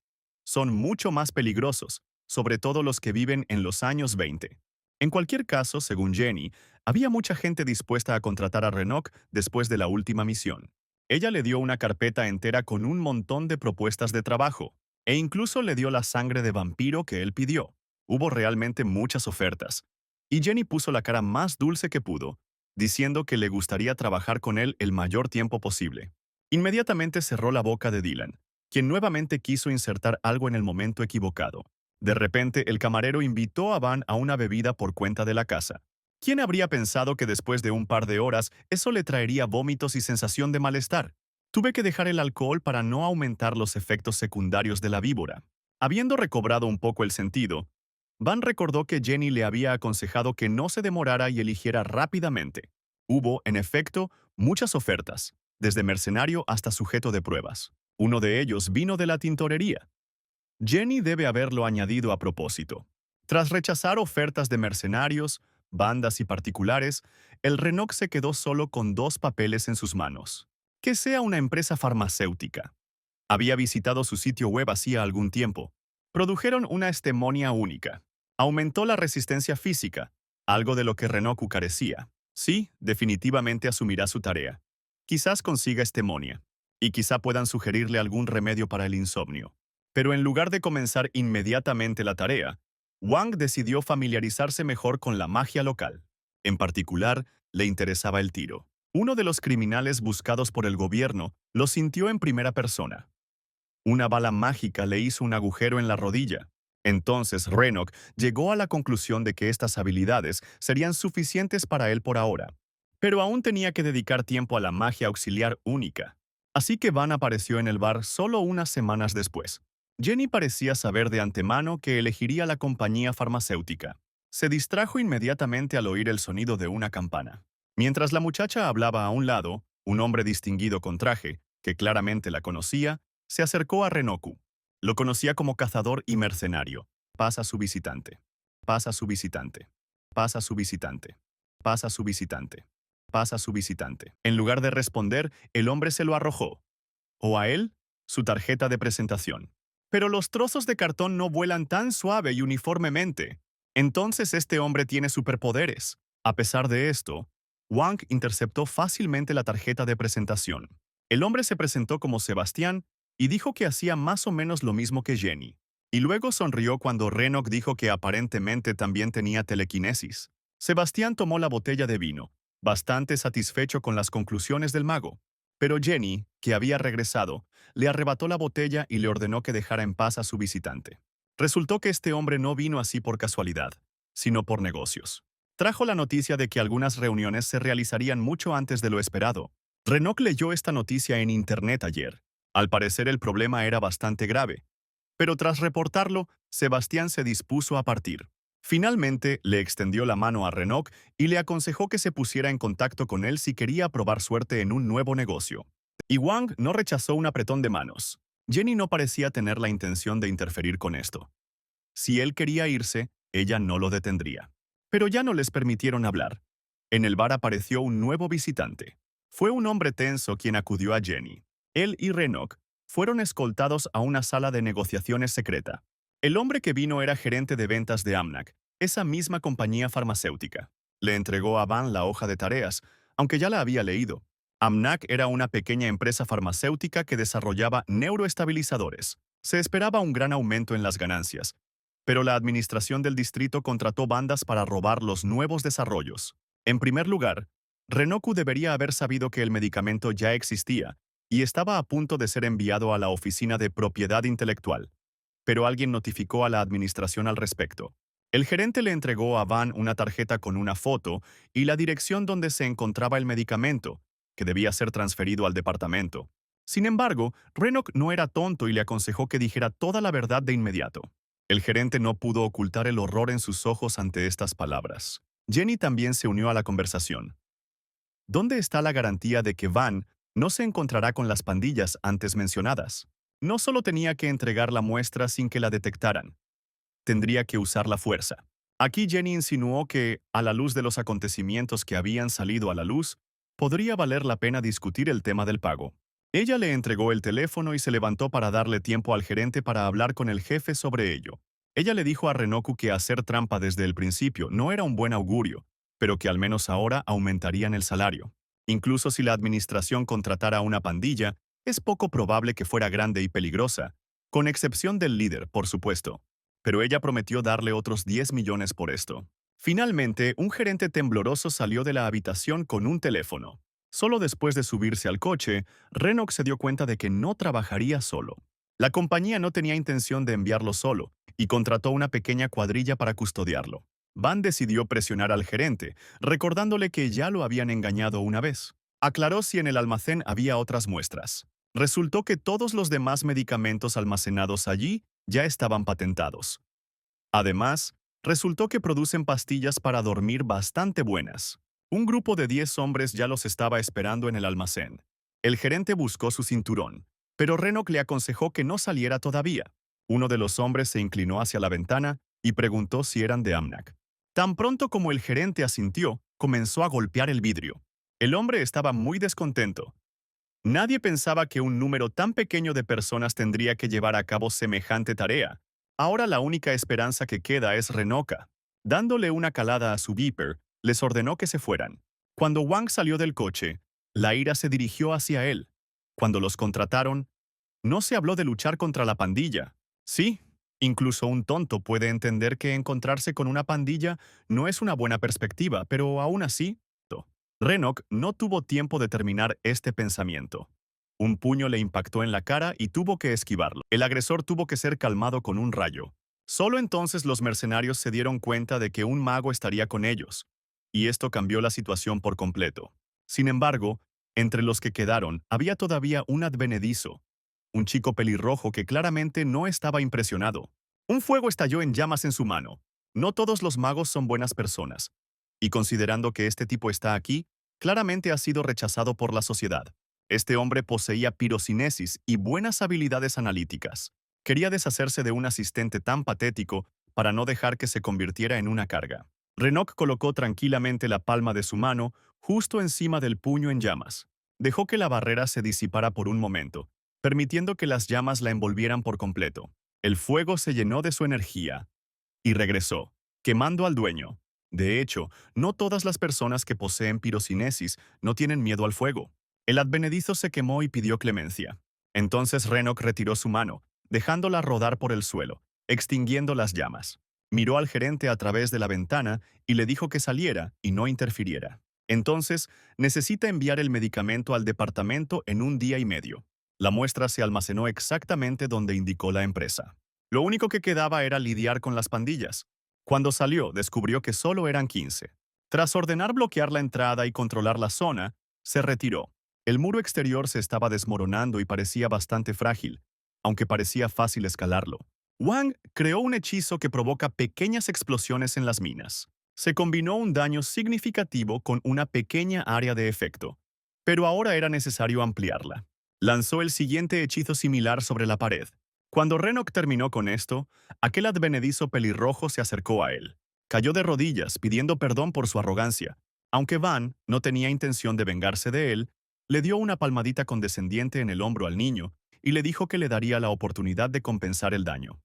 Son mucho más peligrosos, sobre todo los que viven en los años 20. En cualquier caso, según Jenny, había mucha gente dispuesta a contratar a Renok después de la última misión. Ella le dio una carpeta entera con un montón de propuestas de trabajo, e incluso le dio la sangre de vampiro que él pidió. Hubo realmente muchas ofertas, y Jenny puso la cara más dulce que pudo, diciendo que le gustaría trabajar con él el mayor tiempo posible. Inmediatamente cerró la boca de Dylan, quien nuevamente quiso insertar algo en el momento equivocado. De repente, el camarero invitó a Van a una bebida por cuenta de la casa. ¿Quién habría pensado que después de un par de horas eso le traería vómitos y sensación de malestar? Tuve que dejar el alcohol para no aumentar los efectos secundarios de la víbora. Habiendo recobrado un poco el sentido, Van recordó que Jenny le había aconsejado que no se demorara y eligiera rápidamente. Hubo, en efecto, muchas ofertas, desde mercenario hasta sujeto de pruebas. Uno de ellos vino de la tintorería. Jenny debe haberlo añadido a propósito. Tras rechazar ofertas de mercenarios, bandas y particulares, el Renok se quedó solo con dos papeles en sus manos. Que sea una empresa farmacéutica. Había visitado su sitio web hacía algún tiempo. Produjeron una estemonia única. Aumentó la resistencia física, algo de lo que Renoku carecía. Sí, definitivamente asumirá su tarea. Quizás consiga estemonia, y quizá puedan sugerirle algún remedio para el insomnio. Pero en lugar de comenzar inmediatamente la tarea, Wang decidió familiarizarse mejor con la magia local. En particular, le interesaba el tiro. Uno de los criminales buscados por el gobierno lo sintió en primera persona. Una bala mágica le hizo un agujero en la rodilla. Entonces Renok llegó a la conclusión de que estas habilidades serían suficientes para él por ahora. Pero aún tenía que dedicar tiempo a la magia auxiliar única. Así que Van apareció en el bar solo unas semanas después. Jenny parecía saber de antemano que elegiría la compañía farmacéutica. Se distrajo inmediatamente al oír el sonido de una campana. Mientras la muchacha hablaba a un lado, un hombre distinguido con traje, que claramente la conocía, se acercó a Renoku. Lo conocía como cazador y mercenario. Pasa su visitante. Pasa su visitante. Pasa su visitante. Pasa su visitante. Pasa su visitante. En lugar de responder, el hombre se lo arrojó. O a él, su tarjeta de presentación. Pero los trozos de cartón no vuelan tan suave y uniformemente. Entonces este hombre tiene superpoderes. A pesar de esto, Wang interceptó fácilmente la tarjeta de presentación. El hombre se presentó como Sebastián y dijo que hacía más o menos lo mismo que Jenny. Y luego sonrió cuando Renok dijo que aparentemente también tenía telequinesis. Sebastián tomó la botella de vino, bastante satisfecho con las conclusiones del mago. Pero Jenny, que había regresado, le arrebató la botella y le ordenó que dejara en paz a su visitante. Resultó que este hombre no vino así por casualidad, sino por negocios. Trajo la noticia de que algunas reuniones se realizarían mucho antes de lo esperado. Renok leyó esta noticia en internet ayer. Al parecer el problema era bastante grave, pero tras reportarlo, Sebastián se dispuso a partir. Finalmente, le extendió la mano a Renok y le aconsejó que se pusiera en contacto con él si quería probar suerte en un nuevo negocio. Y Wang no rechazó un apretón de manos. Jenny no parecía tener la intención de interferir con esto. Si él quería irse, ella no lo detendría. Pero ya no les permitieron hablar. En el bar apareció un nuevo visitante. Fue un hombre tenso quien acudió a Jenny. Él y Renok fueron escoltados a una sala de negociaciones secreta. El hombre que vino era gerente de ventas de Amnac, esa misma compañía farmacéutica. Le entregó a Van la hoja de tareas, aunque ya la había leído. Amnac era una pequeña empresa farmacéutica que desarrollaba neuroestabilizadores. Se esperaba un gran aumento en las ganancias, pero la administración del distrito contrató bandas para robar los nuevos desarrollos. En primer lugar, Renoku debería haber sabido que el medicamento ya existía y estaba a punto de ser enviado a la Oficina de Propiedad Intelectual, pero alguien notificó a la administración al respecto. El gerente le entregó a Van una tarjeta con una foto y la dirección donde se encontraba el medicamento, que debía ser transferido al departamento. Sin embargo, Renok no era tonto y le aconsejó que dijera toda la verdad de inmediato. El gerente no pudo ocultar el horror en sus ojos ante estas palabras. Jenny también se unió a la conversación. ¿Dónde está la garantía de que Van no se encontrará con las pandillas antes mencionadas? No solo tenía que entregar la muestra sin que la detectaran, tendría que usar la fuerza. Aquí Jenny insinuó que, a la luz de los acontecimientos que habían salido a la luz, podría valer la pena discutir el tema del pago. Ella le entregó el teléfono y se levantó para darle tiempo al gerente para hablar con el jefe sobre ello. Ella le dijo a Renoku que hacer trampa desde el principio no era un buen augurio, pero que al menos ahora aumentarían el salario. Incluso si la administración contratara a una pandilla, es poco probable que fuera grande y peligrosa, con excepción del líder, por supuesto. Pero ella prometió darle otros 10 millones por esto. Finalmente, un gerente tembloroso salió de la habitación con un teléfono. Solo después de subirse al coche, Renok se dio cuenta de que no trabajaría solo. La compañía no tenía intención de enviarlo solo, y contrató una pequeña cuadrilla para custodiarlo. Van decidió presionar al gerente, recordándole que ya lo habían engañado una vez. Aclaró si en el almacén había otras muestras. Resultó que todos los demás medicamentos almacenados allí ya estaban patentados. Además, resultó que producen pastillas para dormir bastante buenas. Un grupo de 10 hombres ya los estaba esperando en el almacén. El gerente buscó su cinturón, pero Renok le aconsejó que no saliera todavía. Uno de los hombres se inclinó hacia la ventana y preguntó si eran de Amnac. Tan pronto como el gerente asintió, comenzó a golpear el vidrio. El hombre estaba muy descontento. Nadie pensaba que un número tan pequeño de personas tendría que llevar a cabo semejante tarea. Ahora la única esperanza que queda es Renoka. Dándole una calada a su beeper, les ordenó que se fueran. Cuando Wang salió del coche, la ira se dirigió hacia él. Cuando los contrataron, no se habló de luchar contra la pandilla. Sí, incluso un tonto puede entender que encontrarse con una pandilla no es una buena perspectiva, pero aún así, Renok no tuvo tiempo de terminar este pensamiento. Un puño le impactó en la cara y tuvo que esquivarlo. El agresor tuvo que ser calmado con un rayo. Solo entonces los mercenarios se dieron cuenta de que un mago estaría con ellos, y esto cambió la situación por completo. Sin embargo, entre los que quedaron había todavía un advenedizo, un chico pelirrojo que claramente no estaba impresionado. Un fuego estalló en llamas en su mano. No todos los magos son buenas personas, y considerando que este tipo está aquí, claramente ha sido rechazado por la sociedad. Este hombre poseía pirocinesis y buenas habilidades analíticas. Quería deshacerse de un asistente tan patético para no dejar que se convirtiera en una carga. Renok colocó tranquilamente la palma de su mano justo encima del puño en llamas. Dejó que la barrera se disipara por un momento, permitiendo que las llamas la envolvieran por completo. El fuego se llenó de su energía y regresó, quemando al dueño. De hecho, no todas las personas que poseen pirocinesis no tienen miedo al fuego. El advenedizo se quemó y pidió clemencia. Entonces Renok retiró su mano, dejándola rodar por el suelo, extinguiendo las llamas. Miró al gerente a través de la ventana y le dijo que saliera y no interfiriera. Entonces, necesita enviar el medicamento al departamento en un día y medio. La muestra se almacenó exactamente donde indicó la empresa. Lo único que quedaba era lidiar con las pandillas. Cuando salió, descubrió que solo eran 15. Tras ordenar bloquear la entrada y controlar la zona, se retiró. El muro exterior se estaba desmoronando y parecía bastante frágil, aunque parecía fácil escalarlo. Wang creó un hechizo que provoca pequeñas explosiones en las minas. Se combinó un daño significativo con una pequeña área de efecto, pero ahora era necesario ampliarla. Lanzó el siguiente hechizo similar sobre la pared. Cuando Renok terminó con esto, aquel advenedizo pelirrojo se acercó a él. Cayó de rodillas pidiendo perdón por su arrogancia. Aunque Van no tenía intención de vengarse de él, le dio una palmadita condescendiente en el hombro al niño y le dijo que le daría la oportunidad de compensar el daño.